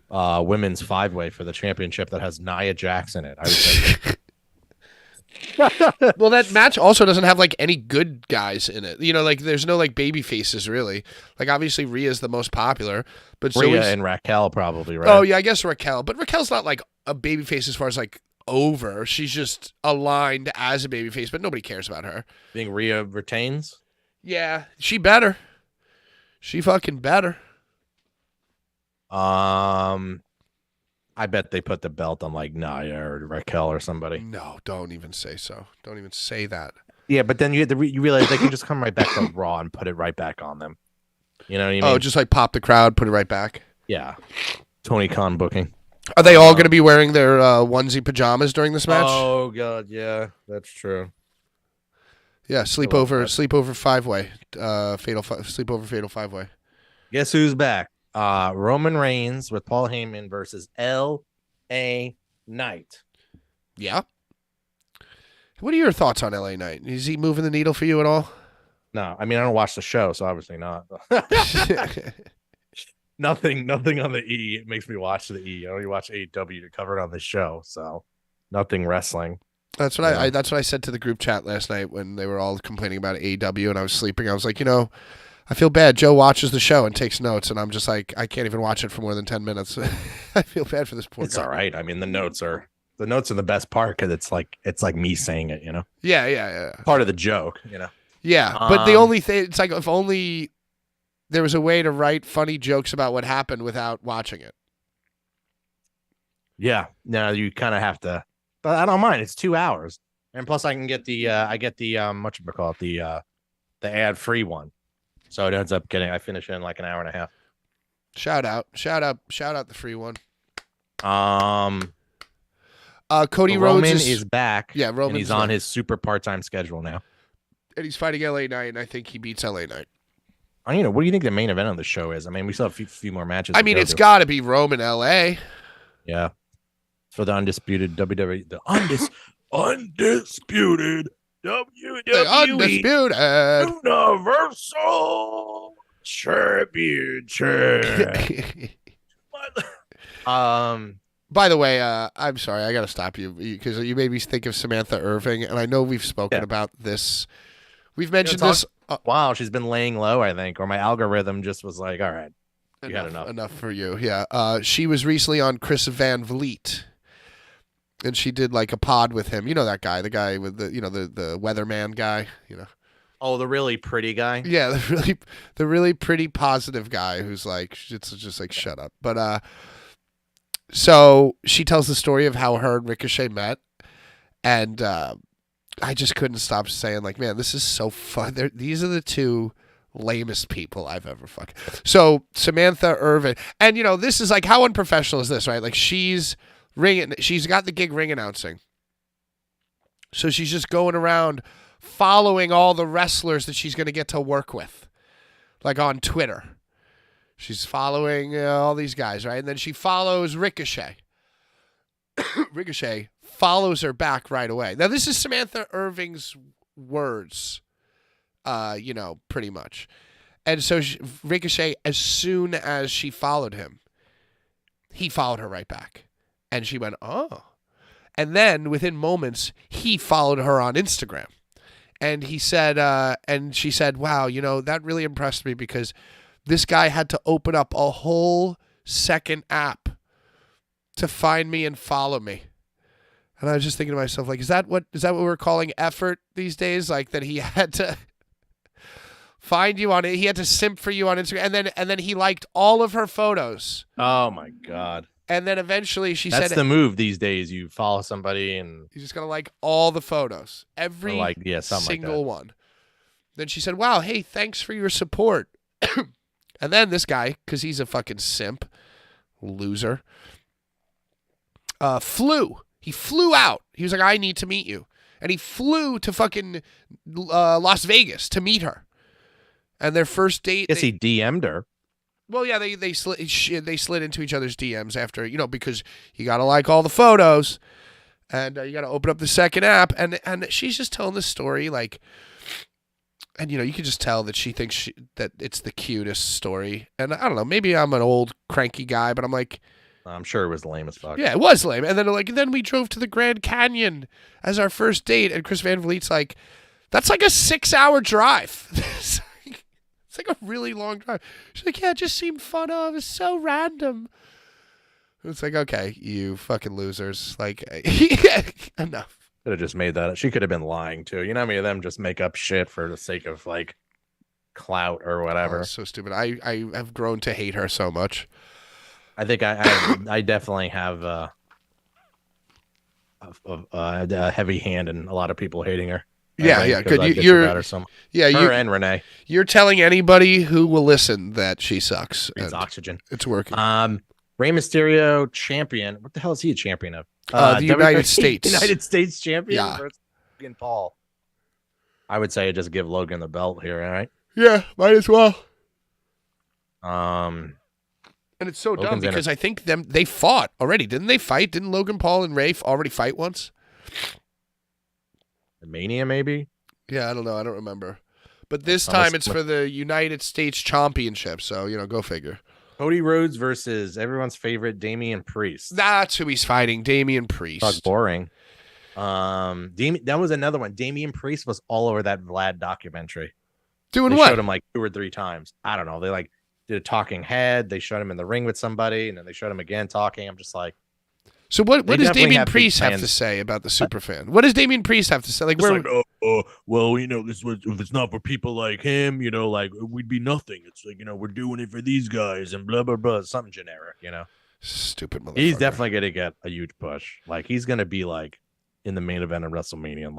women's 5-way for the championship that has Nia Jax in it. I would say. Well, that match also doesn't have like any good guys in it. Like there's no like baby faces really. Like obviously Rhea's the most popular, but Rhea and Raquel probably, right? Oh yeah, I guess Raquel, but Raquel's not like a baby face as far as like over. She's just aligned as a babyface, but nobody cares about her. Being Rhea retains? Yeah, she better. She fucking better. I bet they put the belt on like Nia or Raquel or somebody. No, don't even say so. Don't even say that. Yeah, but then you realize they can just come right back to Raw and put it right back on them. You know what I mean? Oh, just like pop the crowd, put it right back. Yeah. Tony Khan booking. Are they all going to be wearing their onesie pajamas during this match? Oh god, yeah, that's true. Yeah, sleepover five-way, sleepover fatal five-way. Guess who's back? Roman Reigns with Paul Heyman versus L.A. Knight. Yeah. What are your thoughts on LA Knight? Is he moving the needle for you at all? No, I mean I don't watch the show, so obviously not. Nothing on the E. It makes me watch the E. I only watch AEW to cover it on the show, so nothing wrestling. That's what that's what I said to the group chat last night when they were all complaining about AEW and I was sleeping. I was like, I feel bad. Joe watches the show and takes notes, and I'm just like, I can't even watch it for more than 10 minutes. I feel bad for this poor guy. It's all right. I mean, the notes are the best part because it's like me saying it, Yeah. Part of the joke, Yeah, but the only thing, it's like if only there was a way to write funny jokes about what happened without watching it. Yeah. No, you kind of have to, but I don't mind. It's 2 hours, and plus I can get the the ad free one, so it ends up I finish in like an hour and a half. Shout out the free one. Cody Roman Rhodes is back. Yeah, Roman. He's on his super part-time schedule now, and he's fighting LA Knight, and I think he beats LA Knight. What do you think the main event of the show is? I mean, we still have a few more matches. I mean, it's got to be Roman LA. Yeah, for the undisputed WWE, the undisputed WWE, the undisputed Universal Championship. By the way, I'm sorry, I got to stop you because you made me think of Samantha Irving, and I know we've spoken about this. We've mentioned this. Wow, she's been laying low, I think, or my algorithm just was like, all right, you had enough. Enough for you, yeah. She was recently on Chris Van Vliet, and she did like a pod with him. You know that guy, the guy with the the weatherman guy, Oh, the really pretty guy. Yeah, the really pretty positive guy who's like, it's just like shut up. But so she tells the story of how her and Ricochet met, and I just couldn't stop saying, like, man, this is so fun. These are the two lamest people I've ever fucking. So Samantha Irvin, and this is like, how unprofessional is this, right? Like she's got the gig ring announcing, so she's just going around following all the wrestlers that she's going to get to work with, like on Twitter. She's following all these guys, right? And then she follows Ricochet. Ricochet follows her back right away. Now, this is Samantha Irving's words, pretty much. And so Ricochet, as soon as she followed him, he followed her right back. And she went, oh. And then within moments, he followed her on Instagram. And he said, and she said, wow, that really impressed me because this guy had to open up a whole second app to find me and follow me. And I was just thinking to myself, like, is that what we're calling effort these days? Like that he had to find you on it. He had to simp for you on Instagram. And then he liked all of her photos. Oh my God. And then eventually she said, "That's the move these days. You follow somebody and you just gotta like all the photos, every single one." Then she said, "Wow, hey, thanks for your support." And then this guy, because he's a fucking simp, loser, flew. He flew out. He was like, "I need to meet you," and he flew to fucking Las Vegas to meet her. And their first date. Yes, he DM'd her. Well, yeah, they slid into each other's DMs after, because you got to like all the photos and you got to open up the second app. And she's just telling the story like, and, you can just tell that she thinks that it's the cutest story. And I don't know, maybe I'm an old cranky guy, but I'm like. I'm sure it was lame as fuck. Yeah, it was lame. And then we drove to the Grand Canyon as our first date. And Chris Van Vliet's like, that's like a 6-hour drive. It's like a really long drive. She's like, yeah, it just seemed fun. Oh, it was so random. It's like, okay, you fucking losers. Like, enough. Could have just made that. She could have been lying too. You know how many of them just make up shit for the sake of like clout or whatever. Oh, so stupid. I have grown to hate her so much. I think I definitely have a heavy hand in a lot of people hating her. Yeah. Good. You're about her so much. Yeah, her and Renee. You're telling anybody who will listen that she sucks. It's oxygen. It's working. Rey Mysterio champion. What the hell is he a champion of? The United States. United States champion. Yeah. Versus Logan Paul. I would say just give Logan the belt here, all right? Yeah, might as well. And it's so dumb because I think they fought already. Didn't they fight? Didn't Logan Paul and Ray already fight once? The Mania, maybe? Yeah, I don't know. I don't remember. But this time it's for the United States Championship, so, go figure. Cody Rhodes versus everyone's favorite Damian Priest. That's who he's fighting, Damian Priest. That's boring. That was another one. Damian Priest was all over that Vlad documentary. Doing they what? Showed him like 2 or 3 times. I don't know. They like did a talking head. They showed him in the ring with somebody, and then they showed him again talking. I'm just like, so what does Damian Priest have to say about the superfan? What does Damian Priest have to say? Like, well, this was, if it's not for people like him, like we'd be nothing. It's like, we're doing it for these guys and blah blah blah. something generic, Stupid motherfucker. He's definitely gonna get a huge push. Like he's gonna be like in the main event of WrestleMania,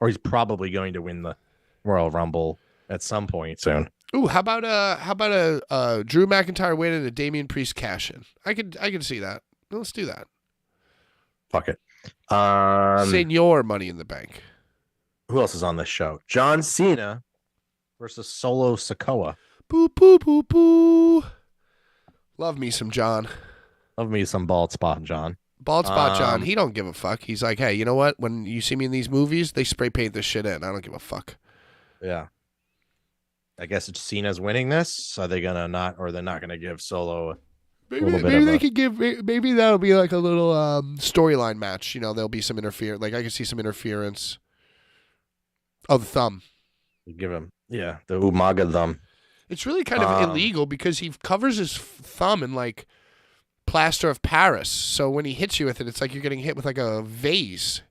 or he's probably going to win the Royal Rumble at some point soon. Ooh, how about a Drew McIntyre win and a Damian Priest cash in? I could see that. Let's do that. Fuck it. Senior Money in the Bank. Who else is on this show? John Cena versus Solo Sikoa. Boo boo boo boo. Love me some John. Love me some bald spot John. Bald spot John. He don't give a fuck. He's like, hey, you know what? When you see me in these movies, they spray paint this shit in. I don't give a fuck. Yeah. I guess it's Cena's winning this. Are they gonna not, or they're not gonna give Solo? Maybe they could give. Maybe that'll be like a little storyline match. There'll be some interference. Like I could see some interference. Oh, the thumb. Give him, the Umaga thumb. It's really kind of illegal because he covers his thumb in like plaster of Paris. So when he hits you with it, it's like you're getting hit with like a vase.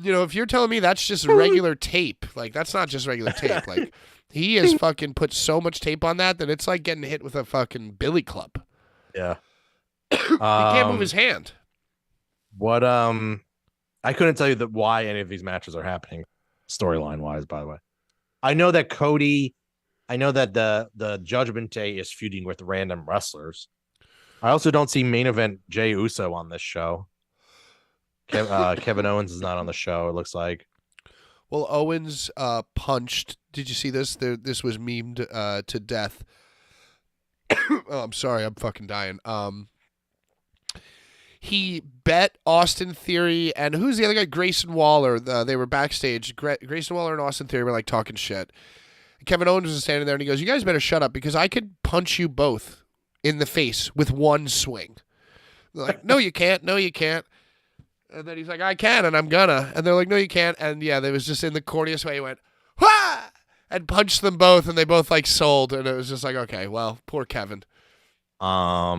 If you're telling me that's just regular tape, like that's not just regular tape. Like he has fucking put so much tape on that it's like getting hit with a fucking billy club. Yeah. He can't move his hand. What I couldn't tell you why any of these matches are happening storyline wise, by the way. I know that the Judgment Day is feuding with random wrestlers. I also don't see main event Jey Uso on this show. Kevin Owens is not on the show, it looks like. Well, Owens punched. Did you see this? This was memed to death. Oh, I'm sorry. I'm fucking dying. He bet Austin Theory and who's the other guy? Grayson Waller. They were backstage. Grayson Waller and Austin Theory were like talking shit. Kevin Owens was standing there and he goes, "You guys better shut up because I could punch you both in the face with one swing." They're like, "No, you can't. No, you can't." And then he's like, "I can, and I'm gonna." And they're like, "No, you can't." And yeah, they was just in the corniest way. He went, "Wah!" and punched them both, and they both like sold. And it was just like, okay, well, poor Kevin.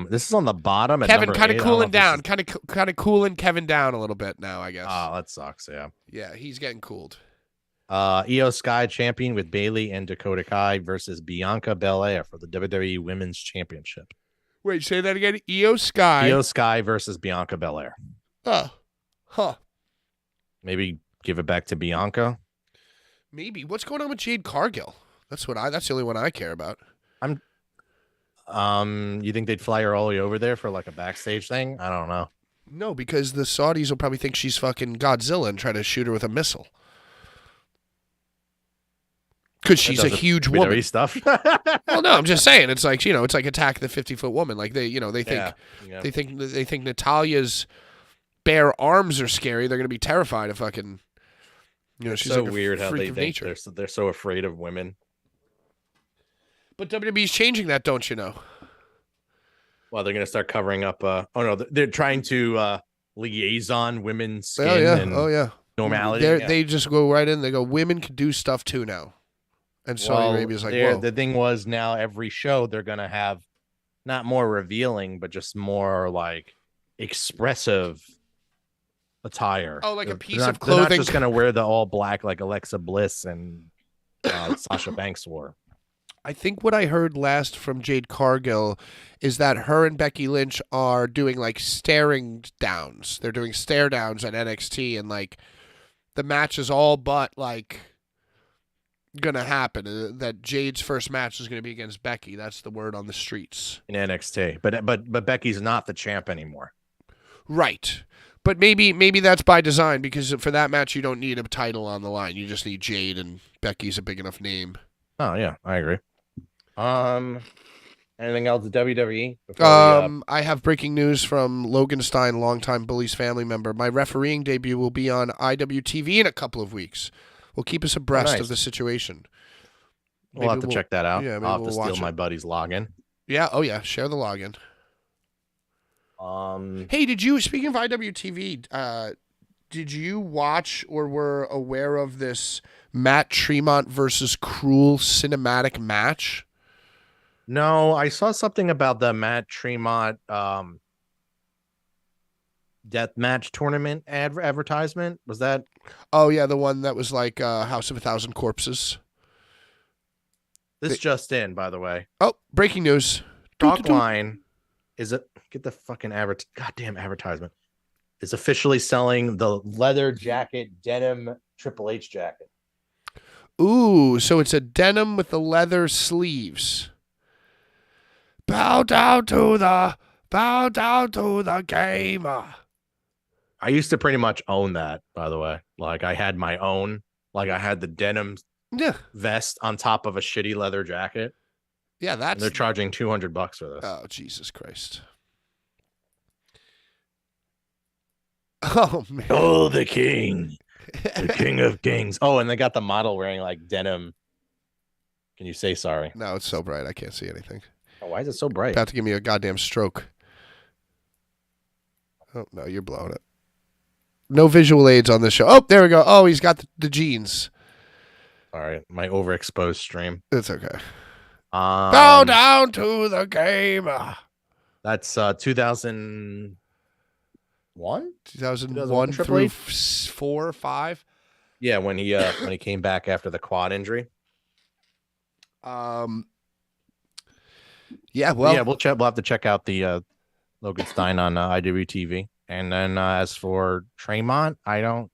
This is on the bottom. Kevin kind of cooling down, kind of cooling Kevin down a little bit now, I guess. Oh, that sucks. Yeah. Yeah, he's getting cooled. Io Sky champion with Bayley and Dakota Kai versus Bianca Belair for the WWE Women's Championship. Wait, say that again. Io Sky. Io Sky versus Bianca Belair. Oh, huh. Maybe give it back to Bianca. Maybe. What's going on with Jade Cargill? That's the only one I care about. You think they'd fly her all the way over there for like a backstage thing? I don't know. No, because the Saudis will probably think she's fucking Godzilla and try to shoot her with a missile. Because she's a huge woman. Stuff. Well, no, I'm just saying. It's like it's like Attack the 50-foot woman. Like they think they think Natalia's bare arms are scary. They're gonna be terrified of fucking. She's so like weird how they think nature. they're so afraid of women. But WWE's changing that, don't you know? Well, they're gonna start covering up. They're trying to liaison women's skin. Oh yeah. Normality. They just go right in. They go, women can do stuff too now. And Saudi Arabia's like, whoa. The thing was now every show they're gonna have not more revealing, but just more like expressive attire. Oh, like a They're piece not, of They're not clothing. just gonna wear the all black like Alexa Bliss and Sasha Banks wore. I think what I heard last from Jade Cargill is that her and Becky Lynch are doing like staring downs. They're doing stare downs at NXT, and like the match is all but like gonna happen. That Jade's first match is gonna be against Becky. That's the word on the streets. In NXT, but Becky's not the champ anymore. Right. But maybe that's by design, because for that match you don't need a title on the line. You just need Jade, and Becky's a big enough name. Oh yeah, I agree. Anything else at WWE? I have breaking news from Logan Stein, longtime Bullies family member. My refereeing debut will be on IWTV in a couple of weeks. Will keep us abreast of the situation. We'll have to check that out. Yeah, maybe I'll have to we'll steal watch my it. buddy's login. Yeah, oh yeah, share the login. Hey, speaking of IWTV, did you watch or were aware of this Matt Tremont versus Cruel cinematic match? No, I saw something about the Matt Tremont death match tournament advertisement. Was that? Oh yeah, the one that was like House of a Thousand Corpses. This just in, by the way. Oh, breaking news. Talkline is it? Get the fucking goddamn advertisement. Is officially selling the leather jacket denim Triple H jacket. Ooh, so it's a denim with the leather sleeves. Bow down to the gamer. I used to pretty much own that, by the way. Like I had my own, like I had the denim vest on top of a shitty leather jacket. Yeah, and they're charging $200 for this. Oh, Jesus Christ. Oh man. Oh, the king. The king of kings. Oh, and they got the model wearing like denim. Can you say sorry? No, it's so bright I can't see anything. Oh, why is it so bright? About to give me a goddamn stroke. Oh no, you're blowing it. No visual aids on this show. Oh, there we go. Oh, he's got the jeans. All right, my overexposed stream. It's okay. Bow down to the gamer. That's 2001? 2001 Triple through H? 4 or 5. Yeah, when he came back after the quad injury. Yeah, We'll have to check out the Logan Stein on IWTV. And then as for Tremont, I don't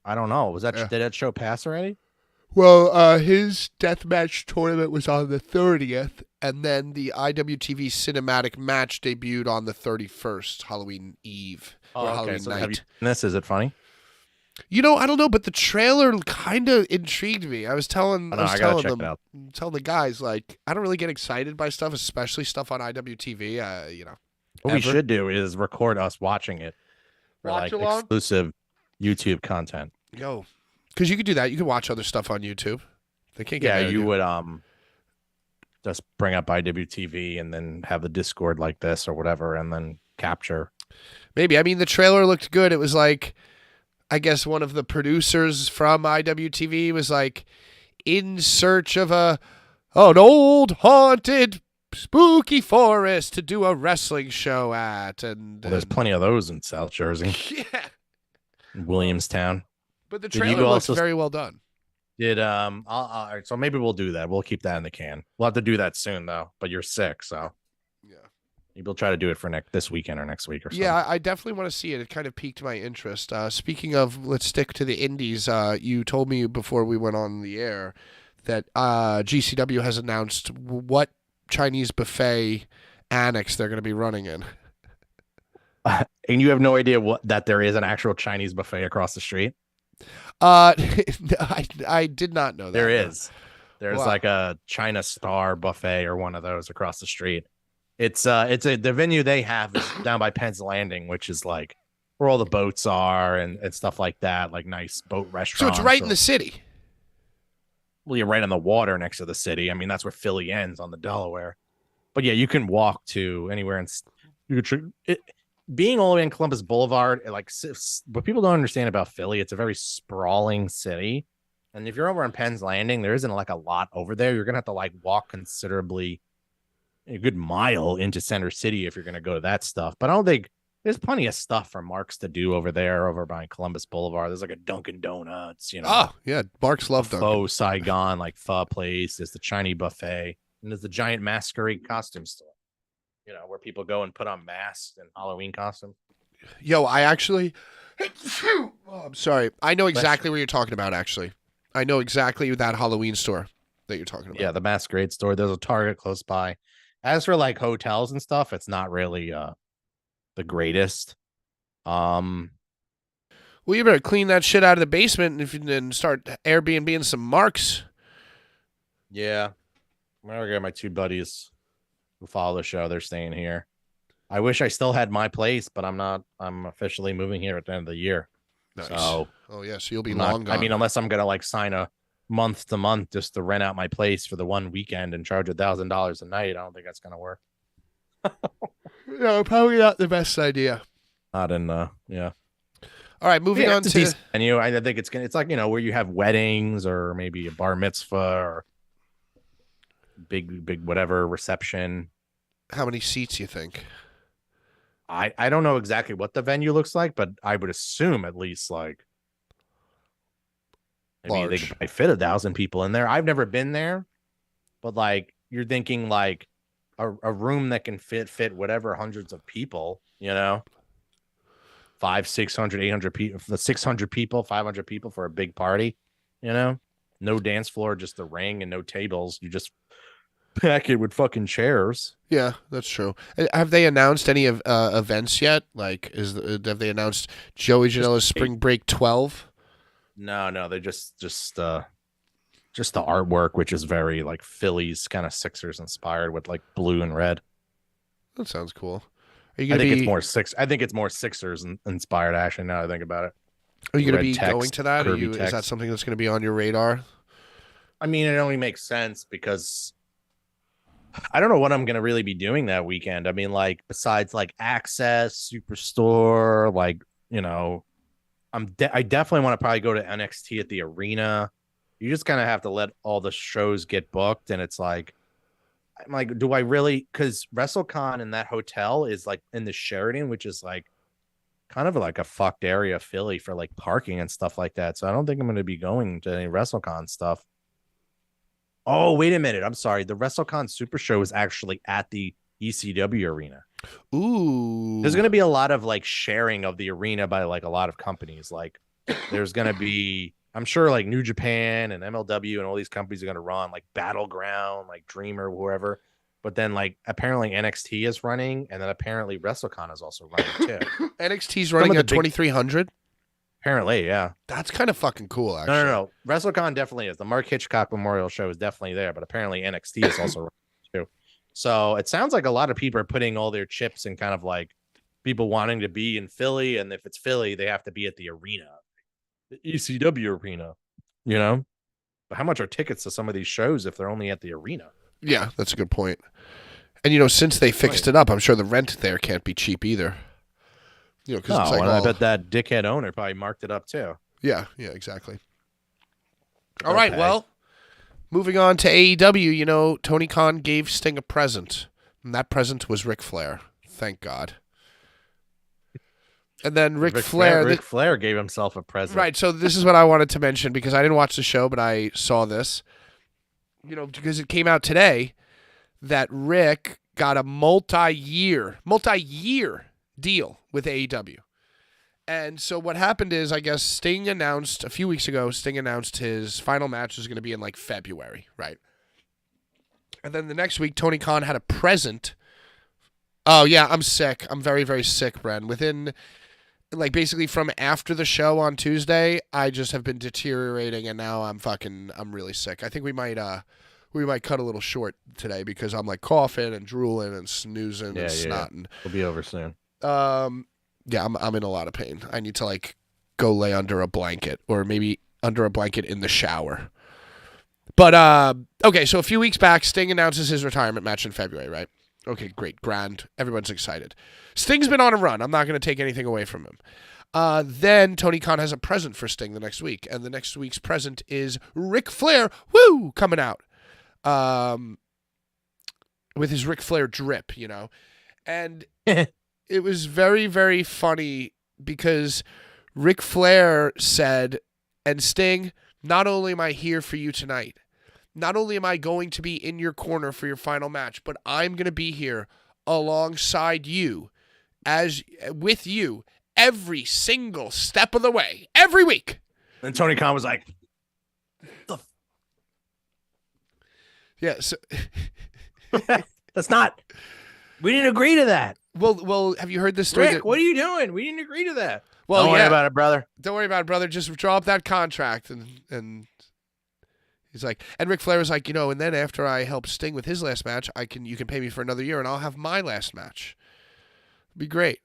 know. Did that show pass already? Well, his deathmatch tournament was on the 30th, and then the IWTV cinematic match debuted on the 31st, Halloween Eve or Halloween night. Have you seen this? Is it funny? You know, I don't know, but the trailer kind of intrigued me. I was telling the guys, like, I don't really get excited by stuff, especially stuff on IWTV. What we should do is record us watching it for Watch like along? exclusive YouTube content. Yo, because you could do that. You could watch other stuff on YouTube. They can't get Yeah, you would just bring up IWTV and then have the Discord like this or whatever, and then capture. Maybe. I mean, the trailer looked good. It was like, I guess one of the producers from IWTV was like in search of an old haunted spooky forest to do a wrestling show at, and there's plenty of those in South Jersey. Yeah, Williamstown. But the trailer looks very well done. All right, so maybe we'll do that. We'll keep that in the can. We'll have to do that soon though. But you're sick, so yeah, maybe we'll try to do it for this weekend or next week or something. Yeah, I definitely want to see it. It kind of piqued my interest. Speaking of, let's stick to the indies. You told me before we went on the air that GCW has announced what Chinese buffet annex they're going to be running in. And you have no idea that there is an actual Chinese buffet across the street? I did not know that. There is. There's like a China Star buffet or one of those across the street. The venue they have is down by Penn's Landing, which is like where all the boats are and stuff like that, like nice boat restaurants. So it's right in the city. Well, you're right on the water next to the city. I mean, that's where Philly ends on the Delaware. But yeah, you can walk to anywhere and being all the way in Columbus Boulevard. Like, what people don't understand about Philly, it's a very sprawling city. And if you're over on Penn's Landing, there isn't like a lot over there. You're gonna have to like walk considerably a good mile into Center City if you're going to go to that stuff. But I don't think there's plenty of stuff for Marks to do over there, over by Columbus Boulevard. There's like a Dunkin' Donuts, Oh, yeah. Marks love Dunkin'. Faux Saigon, like pho place. There's the Chinese buffet. And there's the giant masquerade costume store, where people go and put on masks and Halloween costumes. Yo, I actually... oh, I'm sorry. I know exactly what you're talking about, actually. I know exactly that Halloween store that you're talking about. Yeah, the masquerade store. There's a Target close by. As for like hotels and stuff, it's not really the greatest. Well, you better clean that shit out of the basement and start Airbnb-ing some Marks. Yeah. I'm going to get my two buddies who follow the show. They're staying here. I wish I still had my place, but I'm not. I'm officially moving here at the end of the year. Nice. So, oh, yeah. So you'll be long gone. I mean, unless I'm going to like sign a month to month just to rent out my place for the one weekend and charge $1,000 a night, I don't think that's going to work. No, probably not the best idea. Not in yeah. All right, moving on to venue. I think it's like, where you have weddings or maybe a bar mitzvah or big whatever reception. How many seats you think? I don't know exactly what the venue looks like, but I would assume at least like maybe they could fit 1,000 people in there. I've never been there, but like you're thinking like a room that can fit whatever hundreds of people, 500, 600, 800 people, 600 people, 500 people for a big party, no dance floor, just the ring and no tables. You just pack it with fucking chairs. Yeah, that's true. Have they announced any of events yet? Like, have they announced Joey Janela's Spring Break 12? No, they just the artwork, which is very like Phillies kind of Sixers inspired with like blue and red. That sounds cool. I think it's more Sixers inspired. Actually, now that I think about it. Are you going to be going to that? Is that something that's going to be on your radar? I mean, it only makes sense because I don't know what I'm going to really be doing that weekend. I mean, like besides like Access, Superstore, like, I definitely want to probably go to NXT at the arena. You just kind of have to let all the shows get booked. And it's like, I'm like, do I really? Because WrestleCon in that hotel is like in the Sheraton, which is like kind of like a fucked area of Philly for like parking and stuff like that. So I don't think I'm going to be going to any WrestleCon stuff. Oh, wait a minute. I'm sorry. The WrestleCon Super Show is actually at the ECW arena. Ooh. There's going to be a lot of like sharing of the arena by like a lot of companies. Like there's going to be, I'm sure like New Japan and MLW and all these companies are going to run like Battleground, like Dreamer, whoever. But then like apparently NXT is running, and then apparently WrestleCon is also running too. NXT's running at 2,300? Apparently, yeah. That's kind of fucking cool, actually. No. WrestleCon definitely is. The Mark Hitchcock Memorial Show is definitely there, but apparently NXT is also running too. So it sounds like a lot of people are putting all their chips in kind of like people wanting to be in Philly, and if it's Philly, they have to be at the arena, the ECW arena, But how much are tickets to some of these shows if they're only at the arena? Yeah, that's a good point. And, since they fixed it up, I'm sure the rent there can't be cheap either. Because it's like I bet that dickhead owner probably marked it up too. Yeah, exactly. All right, well, moving on to AEW, Tony Khan gave Sting a present, and that present was Ric Flair. Thank God. And then Ric Flair gave himself a present. Right, so this is what I wanted to mention because I didn't watch the show, but I saw this. Because it came out today that Ric got a multi-year deal with AEW. And so what happened is, I guess Sting announced a few weeks ago, his final match was going to be in like February, right? And then the next week, Tony Khan had a present. Oh, yeah, I'm sick. I'm very, very sick, Bren. Within, like, basically from after the show on Tuesday, I just have been deteriorating, and now I'm really sick. I think we might cut a little short today because I'm, coughing and drooling and snoozing and snotting. It'll be over soon. Yeah, I'm in a lot of pain. I need to go lay under a blanket or maybe under a blanket in the shower. But okay, so a few weeks back, Sting announces his retirement match in February, right? Okay, great, grand. Everyone's excited. Sting's been on a run. I'm not going to take anything away from him. Then Tony Khan has a present for Sting the next week, and the next week's present is Ric Flair, coming out. with his Ric Flair drip, you know, and it was very, very funny because Ric Flair said, and Sting, not only am I here for you tonight, not only am I going to be in your corner for your final match, but I'm going to be here alongside you, with you, every single step of the way, every week. And Tony Khan was like, yeah, so that's not, we didn't agree to that. Well, have you heard this story? Rick, what are you doing? We didn't agree to that. Well, don't worry about it, brother. Don't worry about it, brother. Just draw up that contract. And he's like, and Ric Flair was like, and then after I help Sting with his last match, you can pay me for another year and I'll have my last match. It'd be great.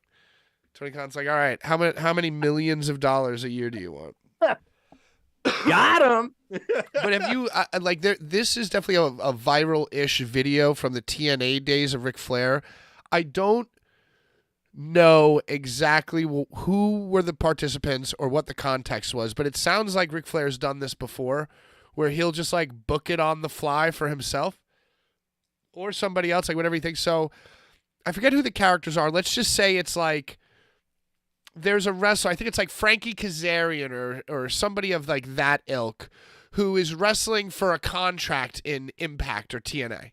Tony Khan's like, all right, how many millions of dollars a year do you want? Got him. But have you this is definitely a viral-ish video from the TNA days of Ric Flair. I don't know exactly who were the participants or what the context was, but it sounds like Ric Flair's done this before, where he'll just like book it on the fly for himself or somebody else, like whatever he thinks. So I forget who the characters are. Let's just say it's like there's a wrestler. I think it's like Frankie Kazarian or somebody of like that ilk who is wrestling for a contract in Impact or TNA.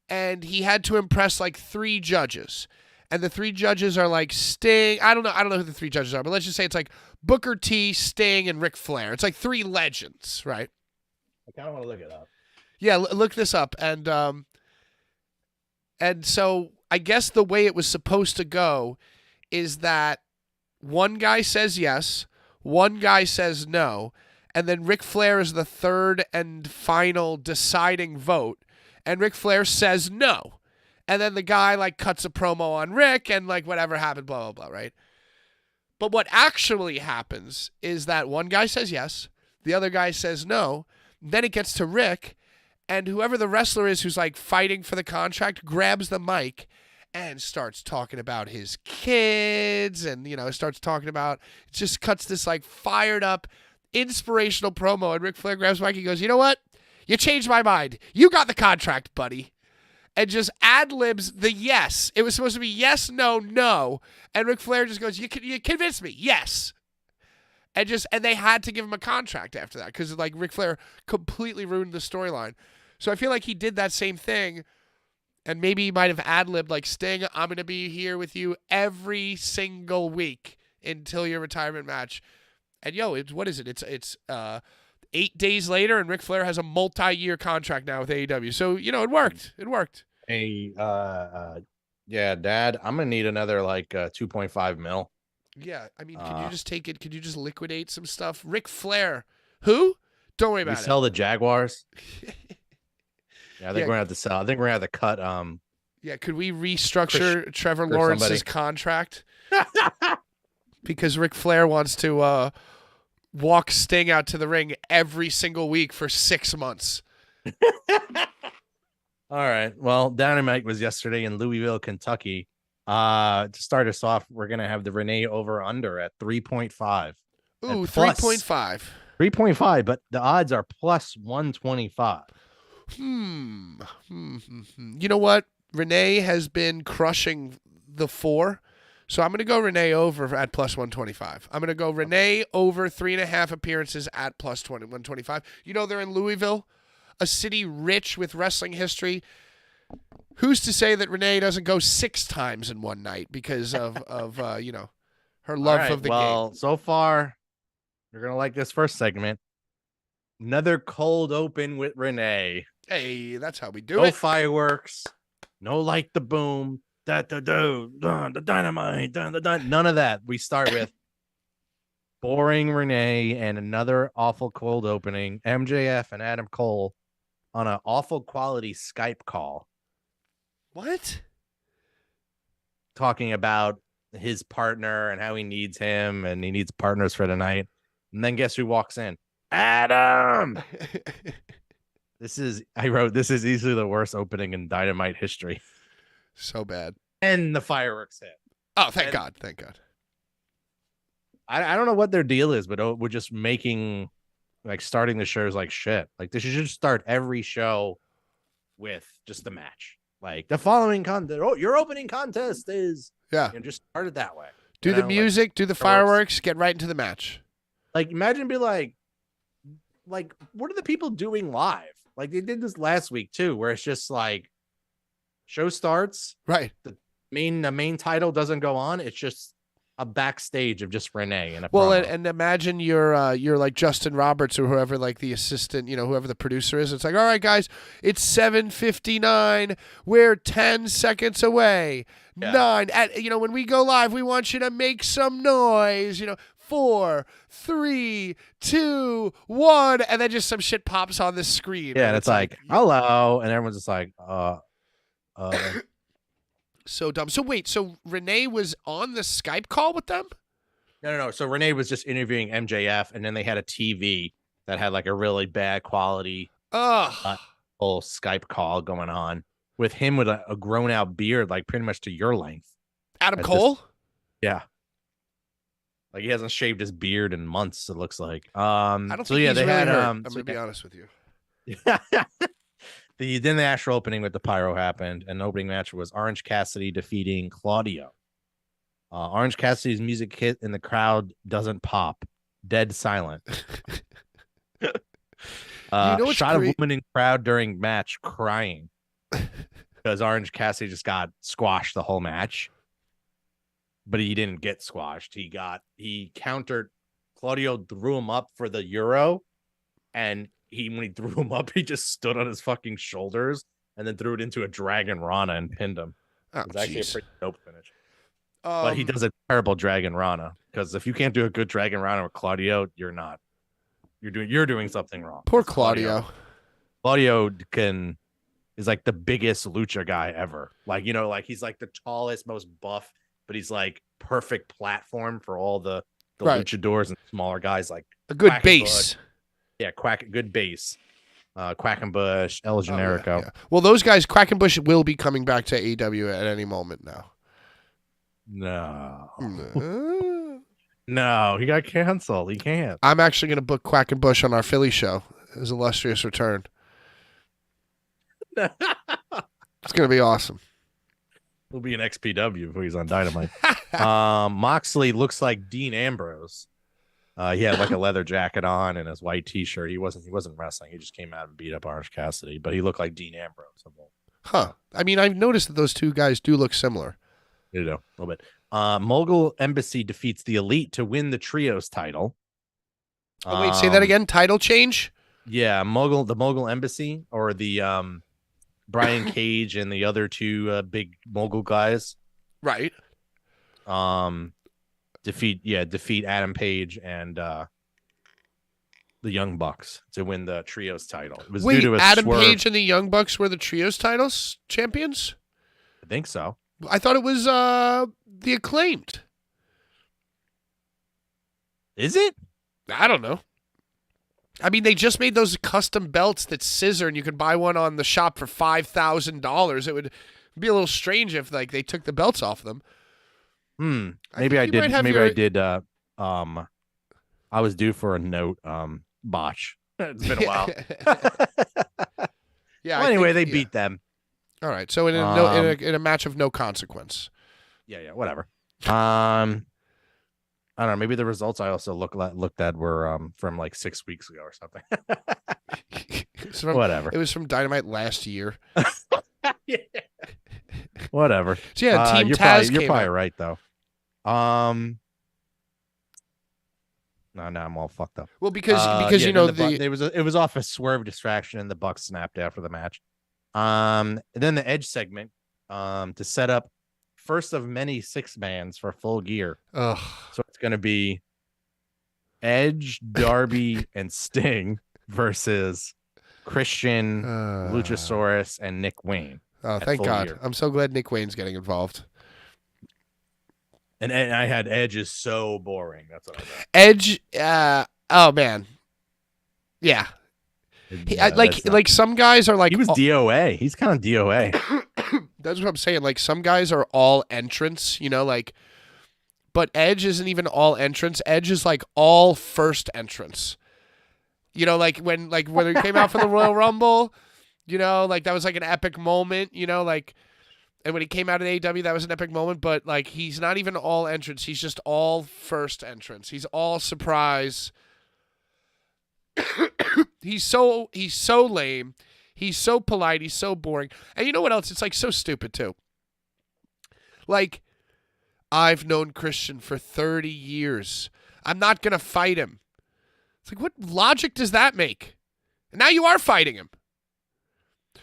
And he had to impress like 3 judges. And the 3 judges are like Sting. I don't know who the 3 judges are, but let's just say it's like Booker T, Sting, and Ric Flair. It's like 3 legends, right? I kind of want to look it up. Yeah, look this up. And so I guess the way it was supposed to go is that one guy says yes, one guy says no, and then Ric Flair is the third and final deciding vote, and Ric Flair says no. And then the guy like cuts a promo on Rick and like whatever happened, blah, blah, blah, right? But what actually happens is that one guy says yes, the other guy says no, then it gets to Rick, and whoever the wrestler is who's like fighting for the contract grabs the mic and starts talking about his kids and, starts talking about, it just cuts this like fired up, inspirational promo. And Ric Flair grabs Mike and goes, you know what? You changed my mind. You got the contract, buddy. And just ad-libs the yes. It was supposed to be yes, no, no. And Ric Flair just goes, you convinced me. Yes. And they had to give him a contract after that because like Ric Flair completely ruined the storyline. So I feel like he did that same thing. And maybe he might have ad-libbed like, Sting, I'm going to be here with you every single week until your retirement match. And what is it? It's 8 days later, and Ric Flair has a multi-year contract now with AEW. So, it worked. It worked. Hey, yeah, Dad, I'm going to need another like 2.5 mil. Yeah, I mean, could you just take it? Could you just liquidate some stuff? Ric Flair. Who? Don't worry about it. Sell the Jaguars? Yeah, I think we're gonna have to sell. I think we're gonna have to cut. Yeah, could we restructure Trevor Lawrence's contract? Because Ric Flair wants to walk Sting out to the ring every single week for 6 months. All right. Well, Dynamite was yesterday in Louisville, Kentucky. To start us off, we're gonna have the Renee over under at 3.5. Ooh, 3.5. 3.5, but the odds are plus 125. You know what? Renee has been crushing the 4. So I'm going to go Renee over at plus 125. I'm going to go Renee over 3.5 appearances at plus 125. They're in Louisville, a city rich with wrestling history. Who's to say that Renee doesn't go 6 times in one night because of her love of the game? Well, so far, you're going to like this first segment. Another cold open with Renee. Hey, that's how we do it. No it. Fireworks. No light the boom. The dynamite. None of that. We start with boring Renee and another awful cold opening. MJF and Adam Cole on an awful quality Skype call. What? Talking about his partner and how he needs him and he needs partners for the night. And then guess who walks in? Adam. This is easily the worst opening in Dynamite history. So bad. And the fireworks hit. Oh, thank God. Thank God. I don't know what their deal is, but we're just making starting the shows like shit. Like they should just start every show with just the match. Like the following contest, your opening contest is, Yeah. just start it that way. Do the music, do the fireworks, get right into the match. Like imagine be like, what are the people doing live? Like they did this last week too, where it's just like, show starts, right? The main title doesn't go on. It's just a backstage of just Renee and a well, promo. and imagine you're like Justin Roberts or whoever, like the assistant, whoever the producer is. It's like, all right, guys, it's 7:59. We're 10 seconds away. Yeah. 9. When we go live, we want you to make some noise. 4, 3, 2, 1, and then just some shit pops on the screen. Yeah, and it's like, hello, and everyone's just like, So dumb. So wait, so Renee was on the Skype call with them? No. So Renee was just interviewing MJF, and then they had a TV that had like a really bad quality whole Skype call going on with him with a grown out beard, like pretty much to your length. Adam Cole? Yeah. Like he hasn't shaved his beard in months, it looks like. I don't think he's really hurt. I'm gonna be honest with you. The Astro opening with the pyro happened, and the opening match was Orange Cassidy defeating Claudio. Orange Cassidy's music hit, and the crowd doesn't pop. Dead silent. Shot a woman in crowd during match crying because Orange Cassidy just got squashed the whole match, but he didn't get squashed. He countered. Claudio threw him up for the Euro, and when he threw him up, he just stood on his fucking shoulders and then threw it into a Dragon Rana and pinned him. Oh, it was actually a pretty dope finish. But he does a terrible Dragon Rana, because if you can't do a good Dragon Rana with Claudio, you're not. You're doing something wrong. Poor Claudio. Claudio is like the biggest lucha guy ever. Like, he's like the tallest, most buff, but he's like perfect platform for all the right. luchadors and smaller guys, like a good base. Yeah, good base. Quackenbush, El Generico. Yeah. Well, those guys, Quackenbush will be coming back to AEW at any moment now. No. No, he got canceled. He can't. I'm actually going to book Quackenbush on our Philly show. His illustrious return. It's going to be awesome. He'll be an XPW if he's on Dynamite. Moxley looks like Dean Ambrose. He had like a leather jacket on and his white T-shirt. He wasn't wrestling. He just came out and beat up Orange Cassidy, but he looked like Dean Ambrose. Huh. I mean, I've noticed that those two guys do look similar. A little bit. Mogul Embassy defeats the Elite to win the Trios title. Oh, wait, say that again. Title change? Yeah, the Mogul Embassy, or the Brian Cage and the other two big Mogul guys. Right. Defeat Adam Page and the Young Bucks to win the Trios title. It was due to a Adam swerve. Page and the Young Bucks were the Trios titles champions? I think so. I thought it was the Acclaimed. Is it? I don't know. I mean, they just made those custom belts that scissor, and you could buy one on the shop for $5,000. It would be a little strange if they took the belts off them. Maybe I did. I did. I was due for a note botch. It's been a while. Yeah. Well, anyway, they beat them. All right. So in a match of no consequence. Yeah. Whatever. I don't know. Maybe the results I also looked at were from like 6 weeks ago or something. Whatever. It was from Dynamite last year. Yeah. Whatever. So yeah, Team Taz. You're probably right though. No, I'm all fucked up. Well, because it was off a swerve distraction and the Bucks snapped after the match. And then the Edge segment to set up first of many 6-mans for Full Gear. Ugh. So it's going to be Edge, Darby, and Sting versus Christian, Luchasaurus, and Nick Wayne. Oh, thank God. Gear. I'm so glad Nick Wayne's getting involved. And I had Edge is so boring. That's what I got. Edge, oh, man. Yeah. Like some guys are like... He was DOA. He's kind of DOA. That's what I'm saying. Like some guys are all entrance, but Edge isn't even all entrance. Edge is like all first entrance. Like when he came out for the Royal Rumble, You know, like that was like an epic moment, you know, like, and when he came out of AEW, that was an epic moment, but like he's not even all entrance. He's just all first entrance. He's all surprise. he's so lame. He's so polite. He's so boring. And you know what else? It's like so stupid too. Like, I've known Christian for 30 years. I'm not going to fight him. It's like, what logic does that make? And now you are fighting him.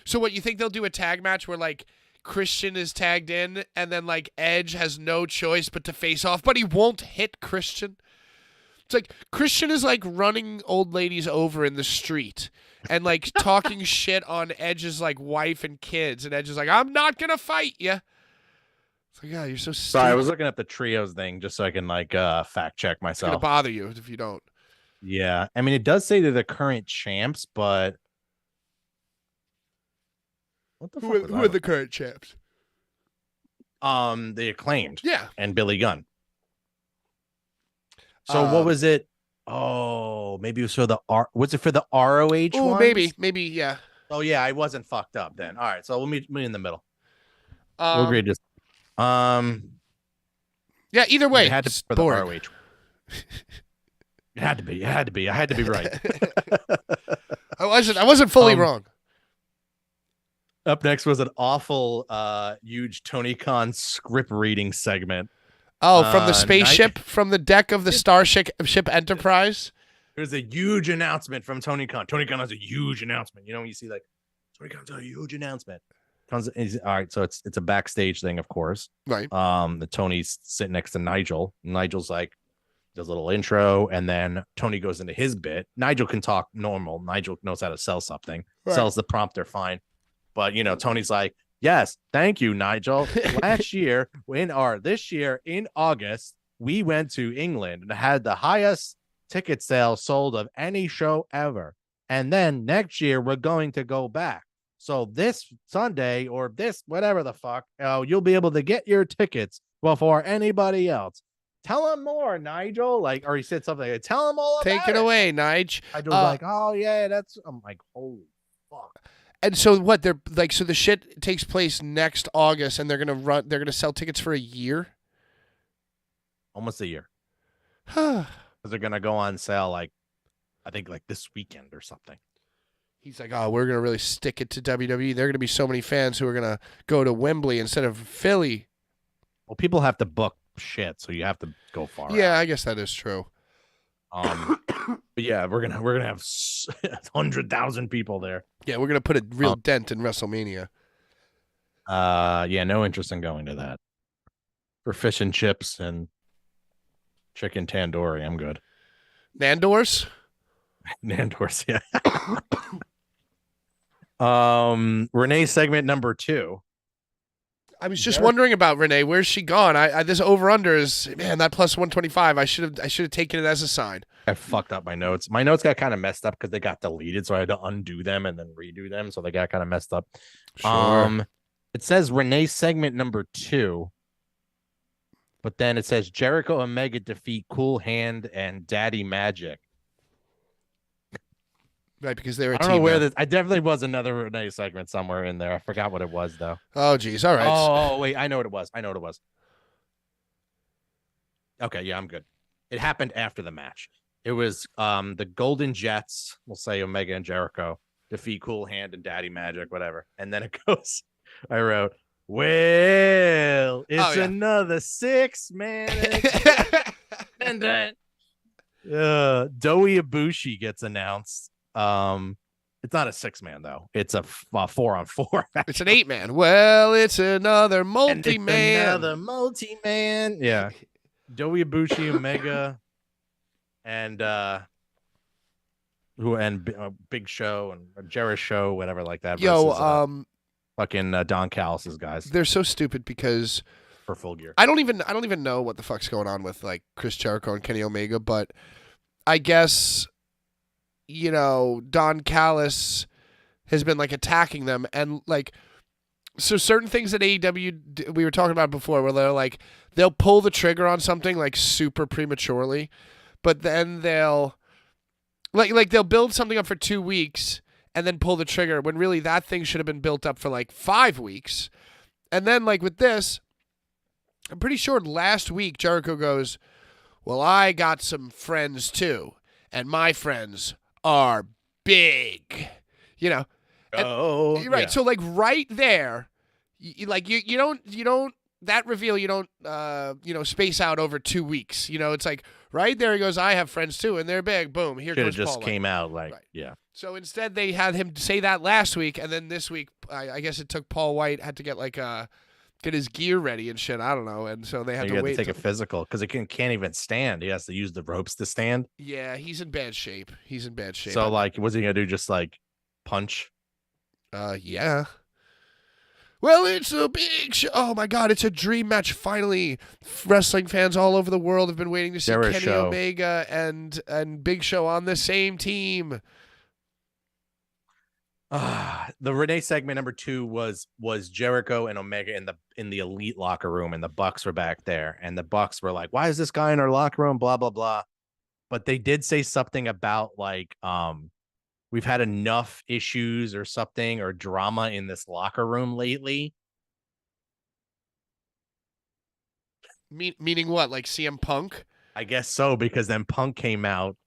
So what, you think they'll do a tag match where like Christian is tagged in and then like Edge has no choice but to face off, but he won't hit Christian? It's like Christian is like running old ladies over in the street and like talking shit on Edge's like wife and kids. And Edge is like, I'm not going to fight you. It's like, God, you're so stupid. Sorry, I was looking at the trios thing just so I can like fact check It's going myself. to bother you if you don't. Yeah. I mean, it does say they're the current champs, but what the fuck was Who are the current champs? the Acclaimed Yeah. and Billy Gunn. So what was it? Oh, maybe it was for the was it for the ROH Oh, ones? maybe, yeah. Oh yeah, I wasn't fucked up then. All right, so we'll meet in the middle. We'll Um, agree. Just yeah, either way, it had to it's be for the boring. ROH. It had to be. It had to be. I had to be right. I wasn't fully wrong. Up next was an awful, huge Tony Khan script reading segment. Oh, from the spaceship, from the deck of the Starship Enterprise. There's a huge announcement from Tony Khan. Tony Khan has a huge announcement. You know, when you see like Tony Khan's a huge announcement. All right, so it's a backstage thing, of course. Right. The Tony's sitting next to Nigel. Nigel's like does a little intro, and then Tony goes into his bit. Nigel can talk normal. Nigel knows how to sell something. Right. Sells the prompter fine. But you know, Tony's like, yes, thank you, Nigel. This year in August, we went to England and had the highest ticket sales sold of any show ever. And then next year we're going to go back. So this Sunday or this whatever the fuck, you'll be able to get your tickets before anybody else. Tell him more, Nigel. Like, or he said something like, tell him all about Take it away, Nige. Nigel's like, oh yeah, that's. I'm like, holy fuck. And so what? They're like, so the shit takes place next August, and they're gonna sell tickets for a year. Almost a year. Because they're gonna go on sale like, I think like this weekend or something. He's like, oh, we're gonna really stick it to WWE. There are gonna be so many fans who are gonna go to Wembley instead of Philly. Well, people have to book shit, so you have to go far. Yeah, I guess that is true. But yeah, we're gonna have 100,000 people there. Yeah, we're gonna put a real dent in WrestleMania. Yeah, no interest in going to that. For fish and chips and chicken tandoori, I'm good. Nandors. Nandors, yeah. Renee segment number 2. I was just wondering about Renee. Where's she gone? I this over under is, man, that plus 125. I should have taken it as a sign. I fucked up my notes. My notes got kind of messed up because they got deleted, so I had to undo them and then redo them. So they got kind of messed up. Sure. It says Renee segment number 2, but then it says Jericho Omega defeat Cool Hand and Daddy Magic. Right, because they were. I don't know where this. I definitely was another Renee segment somewhere in there. I forgot what it was though. Oh, geez. All right. Oh wait, I know what it was. Okay, yeah, I'm good. It happened after the match. It was the Golden Jets, we'll say Omega and Jericho, defeat Cool Hand and Daddy Magic, whatever. And then it goes, I wrote, well, it's another 6-man. And then Doei Ibushi gets announced. It's not a 6-man though. It's a 4-on-4. It's an 8-man. Well, it's another multi-man. Another multi-man. Yeah. Doei Ibushi, Omega, and Big Show and Jericho Show, whatever like that. Yo, fucking Don Callis' guys they're so stupid because for Full Gear. I don't even know what the fuck's going on with like Chris Jericho and Kenny Omega, but I guess, you know, Don Callis has been like attacking them, and like, so certain things that AEW we were talking about before, where they're like, they'll pull the trigger on something like super prematurely, but then they'll like they'll build something up for 2 weeks, and then pull the trigger when really that thing should have been built up for like 5 weeks. And then like with this, I'm pretty sure last week Jericho goes, well, I got some friends too, and my friends are big, you know. And, right. Yeah. So like right there, you don't that reveal you don't space out over 2 weeks. You know, it's like right there he goes, I have friends too, and they're big. Boom, here Should goes have just Paul. came out like Right. yeah. So instead they had him say that last week, and then this week I guess it took Paul White had to get like get his gear ready and shit. I don't know, and so they had You to had wait. to take a physical because it can't even stand. He has to use the ropes to stand. Yeah, he's in bad shape. So like, what's he gonna do? Just like punch? Yeah. Well, it's a big show. Oh my God, it's a dream match. Finally, wrestling fans all over the world have been waiting to see Kenny Omega and Big Show on the same team. The Renee segment number 2 was Jericho and Omega in the Elite locker room, and the Bucks were back there, and the Bucks were like, "Why is this guy in our locker room?" Blah blah blah. But they did say something about like, we've had enough issues or something or drama in this locker room lately. Meaning what? Like CM Punk? I guess so, because then Punk came out.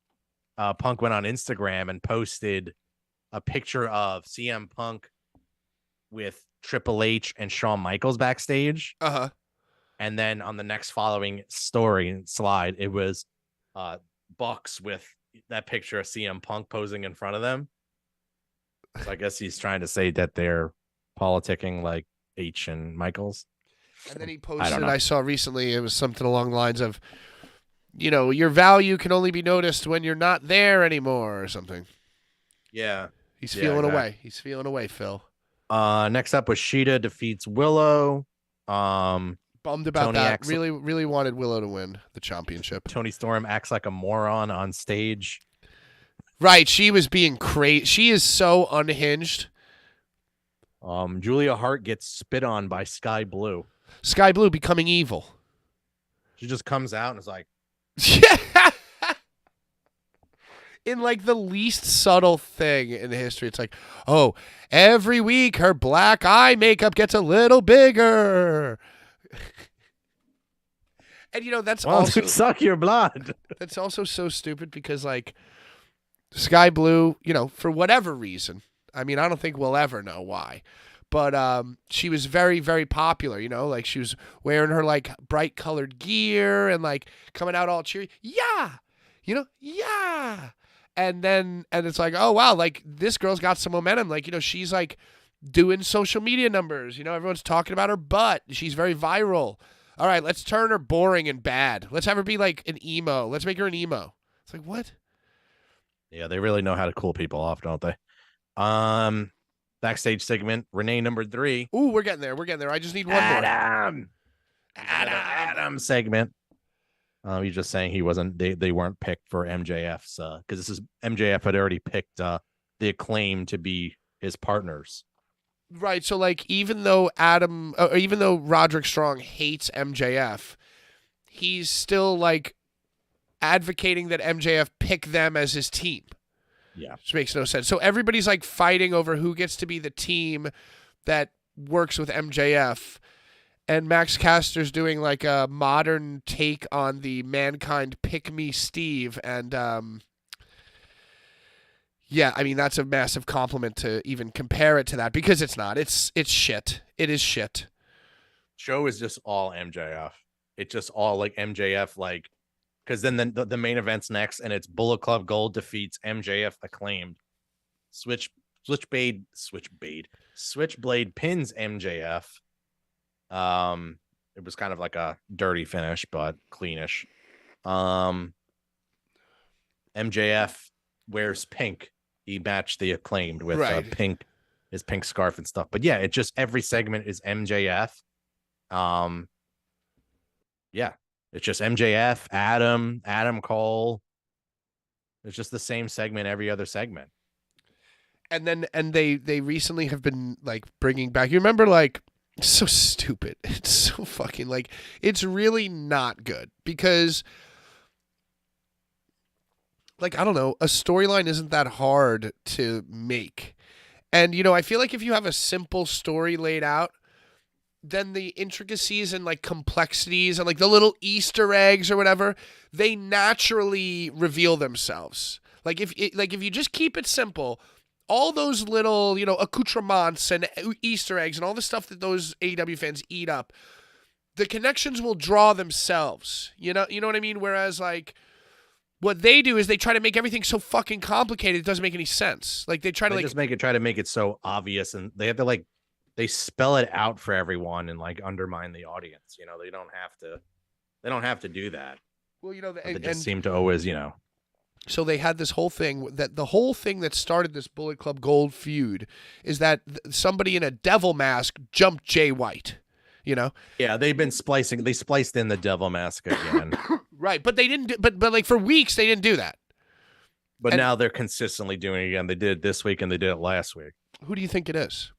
Punk went on Instagram and posted a picture of CM Punk with Triple H and Shawn Michaels backstage. Uh-huh. And then on the next following slide, it was Bucks with that picture of CM Punk posing in front of them. So I guess he's trying to say that they're politicking like H and Michaels. And then he posted, I saw recently, it was something along the lines of, your value can only be noticed when you're not there anymore or something. Yeah. He's feeling away. He's feeling away, Phil. Next up was Shida defeats Willow. Bummed about Tony that. Axel. Really, really wanted Willow to win the championship. Tony Storm acts like a moron on stage. Right. She was being crazy. She is so unhinged. Julia Hart gets spit on by Sky Blue. Sky Blue becoming evil. She just comes out and is like, in like the least subtle thing in history. It's like, oh, every week her black eye makeup gets a little bigger. And that's also suck your blood. That's also so stupid because like Sky Blue, for whatever reason, I mean, I don't think we'll ever know why. But she was very, very popular, like she was wearing her like bright colored gear and like coming out all cheery. Yeah. Yeah. And it's like, oh, wow, like this girl's got some momentum. Like, she's like doing social media numbers. Everyone's talking about her butt. She's very viral. All right, let's turn her boring and bad. Let's have her be like an emo. Let's make her an emo. It's like, what? Yeah, they really know how to cool people off, don't they? Backstage segment, Renee number 3. Ooh, we're getting there. I just need one more. Adam segment. He's just saying he wasn't. They weren't picked for MJF's because this is MJF had already picked the Acclaim to be his partners. Right. So like, even though Roderick Strong hates MJF, he's still like advocating that MJF pick them as his team. Yeah, which makes no sense. So everybody's like fighting over who gets to be the team that works with MJF. And Max Caster's doing like a modern take on the Mankind Pick Me Steve. And yeah, I mean, that's a massive compliment to even compare it to that because it's not. It's shit. It is shit. Show is just all MJF. It's just all like MJF, like, because then the main event's next and it's Bullet Club Gold defeats MJF Acclaimed. Switchblade pins MJF. It was kind of like a dirty finish, but cleanish. MJF wears pink. He matched the Acclaimed with his pink scarf and stuff. But yeah, it just every segment is MJF. Yeah, it's just MJF, Adam Cole. It's just the same segment every other segment. And they recently have been like bringing back. You remember like. It's so stupid. It's so fucking like, it's really not good because like, I don't know, a storyline isn't that hard to make. And, I feel like if you have a simple story laid out, then the intricacies and like complexities and like the little Easter eggs or whatever, they naturally reveal themselves. Like if you just keep it simple, all those little, accoutrements and Easter eggs and all the stuff that those AEW fans eat up, the connections will draw themselves. You know what I mean? Whereas like what they do is they try to make everything so fucking complicated it doesn't make any sense. Like they try to try to make it so obvious, and they have to like they spell it out for everyone and like undermine the audience. They don't have to do that. Well, they just seem to always, So they had this whole thing that the whole thing that started this Bullet Club Gold feud is that somebody in a devil mask jumped Jay White. Yeah, they've been splicing. They spliced in the devil mask again. Right, but they didn't. But like for weeks they didn't do that. But now they're consistently doing it again. They did it this week and they did it last week. Who do you think it is?